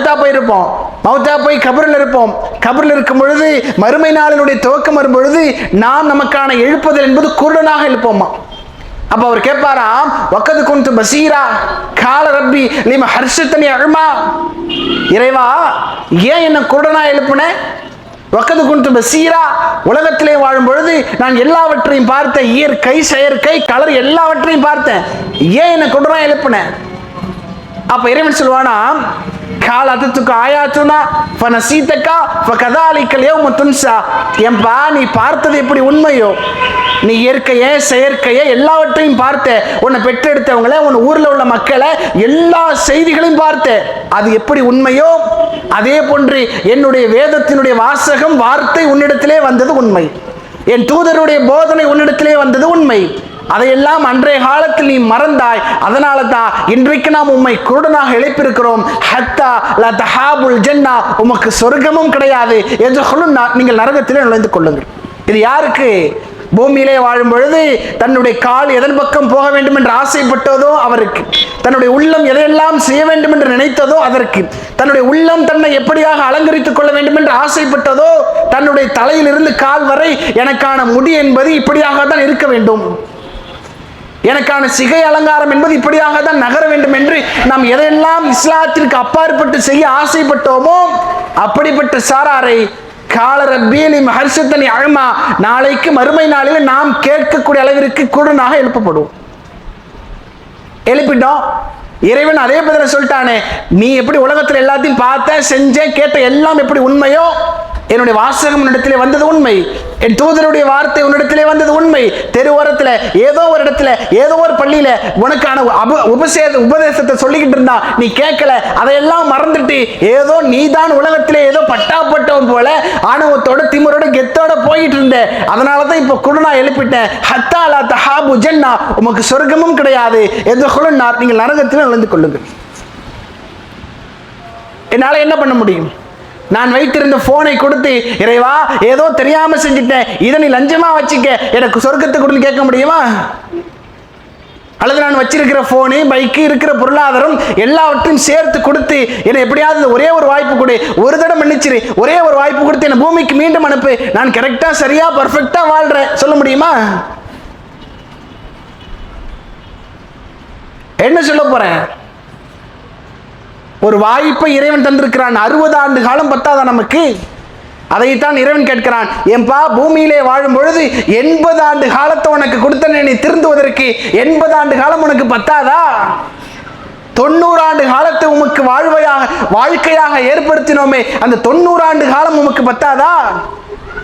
மௌத்தா போய் கபரில் இருப்போம். கபரில் இருக்கும் பொழுது மறுமை நாளினுடைய துவக்கம் வரும் பொழுது நாம் நமக்கான எழுப்புதல் என்பது குருடனாக எழுப்போமா. அப்ப அவர் கேட்பாராம், வக்கது குந்து பசீரா கால ரப்பி லிம ஹர்ஷத்தனி அழுமா, இறைவா ஏன் என்ன குருடனா எழுப்புன? வக்கது குந்து பசீரா, உலகத்திலே வாழும் பொழுது நான் எல்லாவற்றையும் பார்த்தேன், இயற்கை செயற்கை கலர் எல்லாவற்றையும் பார்த்தேன், ஏன் என்ன குருடனா எழுப்புன? அப்ப இறைவன் சொல்வானா, கால அதுக்கு ஆயாச்சுனா ஃபனசீதக்கா ஃபகதாலிக்கல் யௌம துன்சா, ஏம்பா நீ பார்த்தது எப்படி உண்மையோ, நீ இயற்கையை செயற்கையை எல்லாவற்றையும் பார்த்த, உன்னை பெற்றெடுத்தவங்களை, உன் ஊர்ல உள்ள மக்களை, எல்லா செய்திகளையும் பார்த்த, அது எப்படி உண்மையோ அதே போன்று என்னுடைய வேதத்தினுடைய வாசகம் வார்த்தை உன்னிடத்திலே வந்தது உண்மை, என் தூதருடைய போதனை உன்னிடத்திலே வந்தது உண்மை. அதையெல்லாம் அன்றைய காலத்தில் நீ மறந்தாய். அதனால தான் இன்றைக்கு நாம் உம்மை குருடனாக எழுப்பியிருக்கிறோம். ஹத்தா லா தஹாபுல் ஜன்னா, உமக்கு சொர்க்கமும் கிடையாது, நீங்கள் நரகத்திலே நுழைந்து கொள்ளுங்கள். இது யாருக்கு? பூமியிலே வாழும் பொழுது தன்னுடைய கால் எதன் பக்கம் போக வேண்டும் என்று ஆசைப்பட்டதோ அவருக்கு, தன்னுடைய உள்ளம் எதையெல்லாம் செய்ய வேண்டும் என்று நினைத்ததோ அதற்கு, தன்னுடைய உள்ளம் தன்னை எப்படியாக அலங்கரித்துக் கொள்ள வேண்டும் என்று ஆசைப்பட்டதோ, தன்னுடைய தலையிலிருந்து கால் வரை எனக்கான முடி என்பது இப்படியாக தான் இருக்க வேண்டும், எனக்கான சிகை அலங்காரம் என்பது இப்படியாக தான் நகர வேண்டும் என்று நாம் எதையெல்லாம் இஸ்லாத்திற்கு அப்பாற்பட்டு செய்ய ஆசைப்பட்டோமோ அப்படிப்பட்ட சாராரை நாளைக்கு மறுமை நாளில் நாம் கேட்கக்கூடிய அளவிற்கு குருடனாக எழுப்பப்படுவோம். எழுப்பிட்டோம். இறைவன் அதே பதில சொல்லிட்டானே, நீ எப்படி உலகத்தில் எல்லாத்தையும் பார்த்த செஞ்ச கேட்ட எல்லாம் எப்படி உண்மையோ, என்னுடைய வாசகம் உன்னிடத்திலே வந்தது உண்மை, என் தூதருடைய வார்த்தை உன்னிடத்திலே வந்தது உண்மை. தெருவோரத்தில் ஏதோ ஒரு இடத்துல ஏதோ ஒரு பள்ளியில உனக்கான உபதேசத்தை சொல்லிக்கிட்டு இருந்தா நீ கேட்கல, அதையெல்லாம் மறந்துட்டு ஏதோ நீதான் உலகத்திலே ஏதோ பட்டாப்பட்டவன் போல ஆணவத்தோட திமிரோட கெத்தோட போயிட்டு இருந்த, அதனாலதான் இப்ப குருடனா எழுப்பிட்டேன். ஹத்தாலா தஹாபு ஜன்னா, உமக்கு சொர்க்கமும் கிடையாது, எதுகுலன்னார், நீங்கள் நரகத்தில் நுழைந்து கொள்ளுங்கள். என்னால என்ன பண்ண முடியும்? நான் வைத்திருந்த போனை கொடுத்து, இறைவா ஏதோ தெரியாம செஞ்சுட்டேன், இதை நீ லஞ்சமா வச்சுக்க, எனக்கு சொர்க்கத்தை கொடுன்னு கேட்க முடியுமா? அல்லது நான் வச்சிருக்கிற போனு, பைக்கு, இருக்கிற பொருளாதாரம் எல்லாவற்றையும் சேர்த்து கொடுத்து என்னை எப்படியாவது ஒரே ஒரு வாய்ப்பு கொடு, ஒரு தடவை மன்னிச்சிரு, ஒரே ஒரு வாய்ப்பு கொடுத்து என்னை பூமிக்கு மீண்டும் அனுப்பு, நான் கரெக்டா சரியா பர்ஃபெக்டா வாழ்றேன் சொல்ல முடியுமா? என்ன சொல்ல போறேன்? ஒரு வாய்ப்பை இறைவன் தந்திருக்கிறான். 60 ஆண்டு காலம் பத்தாதா நமக்கு? அதைத்தான் இறைவன் கேட்கிறான். ஏன்பா பூமியிலே வாழும் பொழுது 80 ஆண்டு காலத்தை உனக்கு கொடுத்தனே, நீ திருந்துவதற்கு 80 ஆண்டு காலம் உனக்கு பத்தாதா? 90 ஆண்டு காலத்தை உமக்கு வாழ்க்கையாக ஏற்படுத்தினோமே, அந்த 90 ஆண்டு காலம் உமக்கு பத்தாதா?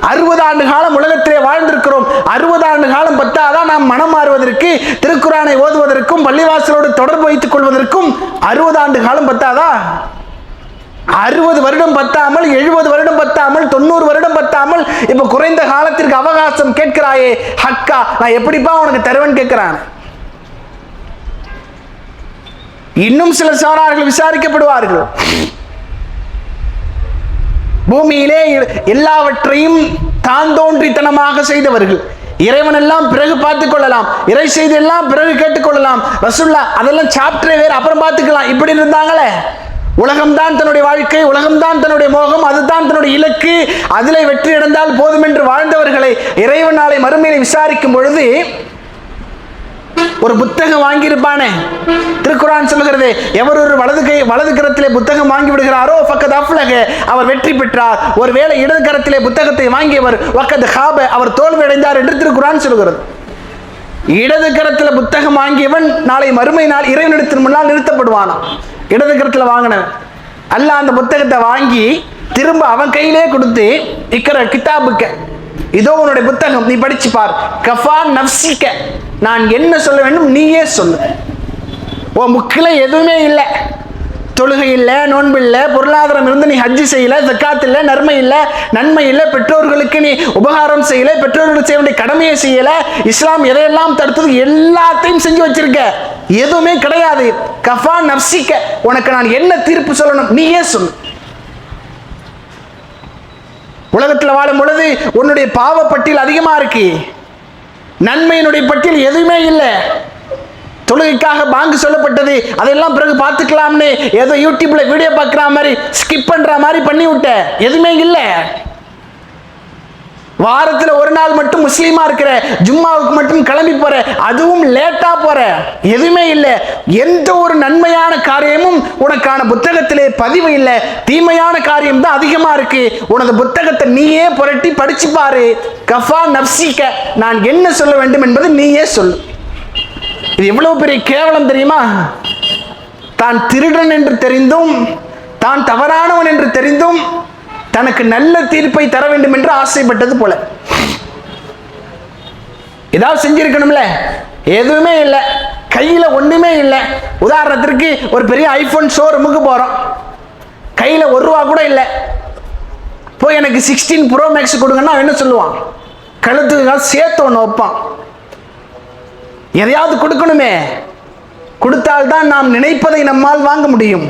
60 ஆண்டு காலம் உலகத்திலே வாழ்ந்திருக்கிறோம். 60 ஆண்டு காலம் பத்தாதான் நாம் மனம் மாறுவதற்கு, திருக்குரானை ஓதுவதற்கும், பள்ளிவாசலோடு தொடர்பு வைத்துக் கொள்வதற்கும் 60 ஆண்டு காலம் பத்தாதா? 60 வருடம் பத்தாமல், 70 வருடம் பத்தாமல், 90 வருடம் பத்தாமல், இப்ப குறைந்த காலத்திற்கு அவகாசம் கேட்கிறாயே ஹக்கா, நான் எப்படிப்பா உனக்கு தருவேன் கேட்கிறான். இன்னும் சில சாரார்கள் விசாரிக்கப்படுவார்கள். பூமியிலே எல்லாவற்றையும் தான் தோன்றித்தனமாக செய்தவர்கள். இறைவன் எல்லாம் பிறகு பார்த்துக் கொள்ளலாம், இறை செய்தி எல்லாம் பிறகு கேட்டுக்கொள்ளலாம், ரசூல்லா அதெல்லாம் சாப்டரே வேறு அப்புறம் பார்த்துக்கலாம், இப்படி இருந்தாங்களே. உலகம்தான் தன்னுடைய வாழ்க்கை, உலகம்தான் தன்னுடைய மோகம், அதுதான் தன்னுடைய இலக்கு, அதிலே வெற்றி அடைந்தால் போதும் என்று வாழ்ந்தவர்களை இறைவன் நாளை மறுமையை விசாரிக்கும் பொழுது ஒரு புத்தகம் வாங்கியிருப்பானே, திருக்குரான் சொல்லுகிறது, எவர் ஒரு வலது கரத்திலே புத்தகம் வாங்கி விடுகிறாரோ ஃபக்கத் அஃப்லஹ, அவர் வெற்றி பெற்றார். ஒருவேளை இடது கரத்திலே புத்தகத்தை வாங்கியவர் வக்கத் ஹாப, அவர் தோல்வி அடைந்தார் என்று திருக்குரான் சொல்கிறது. இடது கரத்தில் புத்தகம் வாங்கியவன் நாளை மறுமை நாள் இறைவனிடத்தின் முன்னால் நிறுத்தப்படுவானாம். இடது கரத்தில் வாங்கினவன் அல்லாஹ் அந்த புத்தகத்தை வாங்கி திரும்ப அவன் கையிலே கொடுத்து, இக்கற கிதாபுக்க, இதோ உன்னுடைய புத்தகம், நீ படிச்சு பார், கஃபா நஃப்ஸிக, நான் என்ன சொல்ல வேண்டும் நீயே சொல்லு. ஓ முக்கில எதுவுமே இல்லை, தொழுகை இல்லை, நோன்பு இல்லை, பொருளாதாரம் இருந்து நீ ஹஜ்ஜி செய்யல, ஜக்காத் இல்லை, நன்மை இல்லை, நன்மை இல்லை, பெற்றோர்களுக்கு நீ உபகாரம் செய்யல, பெற்றோர்களுக்கு செய்ய வேண்டிய கடமையை செய்யல, இஸ்லாம் எதையெல்லாம் தடுத்தது எல்லாத்தையும் செஞ்சு வச்சிருக்க, எதுவுமே கிடையாது. கஃபா நஃப்ஸிக, உனக்கு நான் என்ன தீர்ப்பு சொல்லணும் நீயே சொல்லு. உலகத்தில் வாழும் பொழுது உன்னுடைய பாவ பட்டியல் அதிகமா இருக்கு, நன்மையினுடைய பட்டியல் எதுவுமே இல்லை. தொழுகைக்காக பாங்கு சொல்லப்பட்டது, அதெல்லாம் பிறகு பார்த்துக்கலாம்னு ஏதோ யூடியூப்ல வீடியோ பார்க்குற மாதிரி ஸ்கிப் பண்ற மாதிரி பண்ணி விட்ட, எதுவுமே இல்லை. வாரத்தில் ஒரு நாள் மட்டும் முஸ்லீமா இருக்கிற, ஜும்மாவுக்கு மட்டும் கிளம்பி போற, அதுவும் லேட்டா போற, எதுவுமே இல்லை. எந்த ஒரு நன்மையான காரியமும் உனக்கான புத்தகத்திலே பதிவு இல்லை, தீமையான காரியம் தான் அதிகமா இருக்கு. உனது புத்தகத்தை நீயே புரட்டி படிச்சு பாரு. கஃபா நஃப்ஸிக, நான் என்ன சொல்ல வேண்டும் என்பது நீயே சொல்லு. இது எவ்வளவு பெரிய கேவலம் தெரியுமா? தான் திருடன் என்று தெரிந்தும், தான் தவறானவன் என்று தெரிந்தும் தனக்கு நல்ல தீர்ப்பை தர வேண்டும் என்று ஆசைப்பட்டது போல. ஏதாவது செஞ்சிருக்கணும்ல, எதுவுமே இல்லை, கையில ஒண்ணுமே இல்லை. உதாரணத்திற்கு ஒரு பெரிய ஐபோன் ஷோரூமுக்கு போறோம், கையில ₹1 கூட இல்லை. போய் எனக்கு 16 Pro Max கொடுங்கன்னா என்ன சொல்லுவான்? கழுத்துக்கு சேர்த்து ஒன்று வைப்பான். எதையாவது கொடுக்கணுமே, கொடுத்தால்தான் நாம் நினைப்பதை நம்மால் வாங்க முடியும்.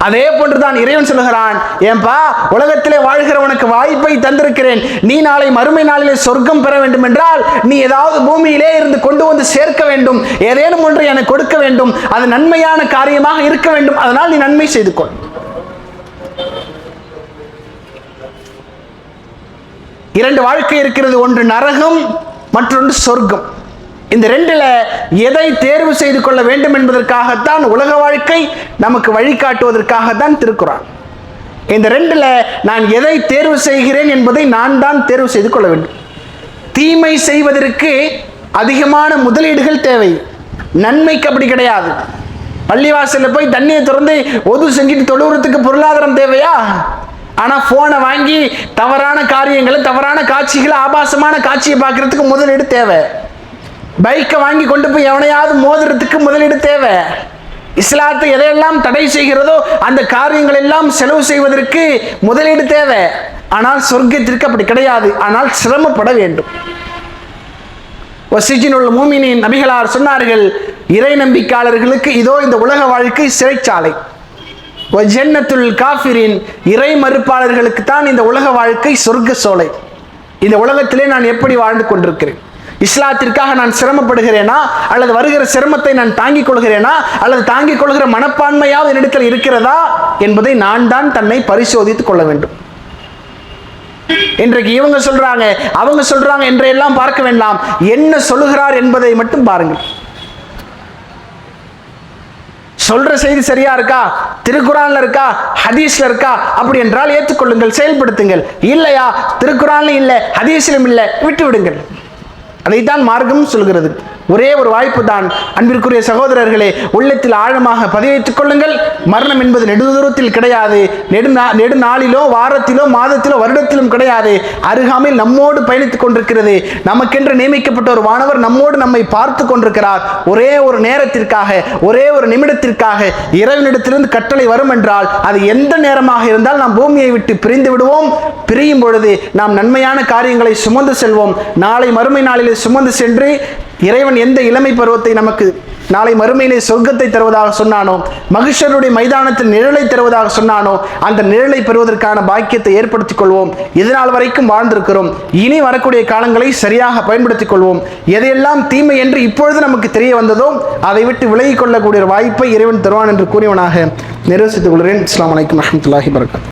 அதே போன்றுதான் இறைவன் சொல்லுகிறான், ஏன்பா உலகத்திலே வாழ்கிறவனுக்கு வாய்ப்பை தந்திருக்கிறேன். நீ நாளை மறுமை நாளிலே சொர்க்கம் பெற வேண்டும் என்றால் நீ ஏதாவது பூமியிலே இருந்து கொண்டு வந்து சேர்க்க வேண்டும், ஏதேனும் ஒன்றை எனக்கு கொடுக்க வேண்டும், அது நன்மையான காரியமாக இருக்க வேண்டும். அதனால் நீ நன்மை செய்து கொள். இரண்டு வாழ்க்கை இருக்கிறது, ஒன்று நரகம், மற்றொன்று சொர்க்கம். இந்த ரெண்டுல எதை தேர்வு செய்து கொள்ள வேண்டும் என்பதற்காகத்தான் உலக வாழ்க்கை நமக்கு வழிகாட்டுவதற்காகத்தான் திருக்குறான். இந்த ரெண்டுல நான் எதை தேர்வு செய்கிறேன் என்பதை நான் தான் தேர்வு செய்து கொள்ள வேண்டும். தீமை செய்வதற்கு அதிகமான முதலீடுகள் தேவை, நன்மைக்கு அப்படி கிடையாது. பள்ளிவாசலில் போய் தண்ணியை திறந்து ஒது செஞ்சுட்டு தொழுவுறதுக்கு பொருளாதாரம் தேவையா? ஆனால் ஃபோனை வாங்கி தவறான காரியங்களை, தவறான காட்சிகளை, ஆபாசமான காட்சியை பார்க்கறதுக்கு முதலீடு தேவை. பைக்கை வாங்கி கொண்டு போய் எவனையாவது மோதுறதுக்கு முதலீடு தேவை. இஸ்லாத்தை எதையெல்லாம் தடை செய்கிறதோ அந்த காரியங்கள் எல்லாம் செலவு செய்வதற்கு முதலீடு தேவை. ஆனால் சொர்க்கத்திற்கு அப்படி கிடையாது. ஆனால் சிரமப்பட வேண்டும். வசிஜினுல் மூமினின் நபிகளார் சொன்னார்கள், இறை நம்பிக்கையாளர்களுக்கு இதோ இந்த உலக வாழ்க்கை சிறைச்சாலை. ஜன்னத்துல் காஃபிரின், இறை மறுப்பாளர்களுக்கு தான் இந்த உலக வாழ்க்கை சொர்க்க சோலை. இந்த உலகத்திலே நான் எப்படி வாழ்ந்து கொண்டிருக்கிறேன்? இஸ்லாத்திற்காக நான் சிரமப்படுகிறேனா, அல்லது வருகிற சிரமத்தை நான் தாங்கிக் கொள்கிறேனா, அல்லது தாங்கிக் கொள்கிற மனப்பான்மையாவது என்னிடத்தில் இருக்கிறதா என்பதை நான் தான் தன்னை பரிசோதித்துக் கொள்ள வேண்டும். இன்றைக்கு இவங்க சொல்றாங்க, அவங்க சொல்றாங்க என்றெல்லாம் பார்க்க வேண்டாம். என்ன சொல்லுகிறார் என்பதை மட்டும் பாருங்கள். சொல்ற செய்தி சரியா இருக்கா, திருக்குறான்ல இருக்கா, ஹதீஸ்ல இருக்கா? அப்படி என்றால் ஏற்றுக்கொள்ளுங்கள், செயல்படுத்துங்கள். இல்லையா, திருக்குறான்ல இல்லை, ஹதீஸ்லும் இல்லை, விட்டு விடுங்கள். அதைத்தான் மார்க்கம் சொல்கிறது. ஒரே ஒரு வாய்ப்பு தான் அன்பிற்குரிய சகோதரர்களே, உள்ளத்தில் ஆழமாக பதிவைத்துக் கொள்ளுங்கள். மரணம் என்பது நெடுதூரத்தில் கிடையாது, நெடுநாளிலோ வாரத்திலோ மாதத்திலோ வருடத்திலும் கிடையாது. அருகாமையில் நம்மோடு பயணித்துக் கொண்டிருக்கிறது. நமக்கென்று நியமிக்கப்பட்ட ஒரு வானவர் நம்மோடு நம்மை பார்த்து கொண்டிருக்கிறார். ஒரே ஒரு நேரத்திற்காக, ஒரே ஒரு நிமிடத்திற்காக இறைவனிடத்திலிருந்து கட்டளை வரும் என்றால் அது எந்த நேரமாக இருந்தால் நாம் பூமியை விட்டு பிரிந்து விடுவோம். பிரியும் பொழுது நாம் நன்மையான காரியங்களை சுமந்து செல்வோம். நாளை மறுமை நாளிலே சுமந்து சென்று இறைவன் எந்த இளமை பருவத்தை நமக்கு நாளை மறுமையிலே சொர்க்கத்தை தருவதாக சொன்னானோ, மகிஷருடைய மைதானத்தில் நிழலை தருவதாக சொன்னானோ, அந்த நிழலை பெறுவதற்கான பாக்கியத்தை ஏற்படுத்திக் கொள்வோம். இதனால் வரைக்கும் வாழ்ந்திருக்கிறோம், இனி வரக்கூடிய காலங்களை சரியாக பயன்படுத்திக் கொள்வோம். எதையெல்லாம் தீமை என்று இப்பொழுது நமக்கு தெரிய வந்ததோ அதை விட்டு விலகிக் கொள்ளக்கூடிய வாய்ப்பை இறைவன் தருவான் என்று கூறியவனாக நிறைவேற்றிக் கொள்கிறேன். அஸ்ஸலாமு அலைக்கும் வரஹ்மத்துல்லாஹி வபரகாத்துஹு.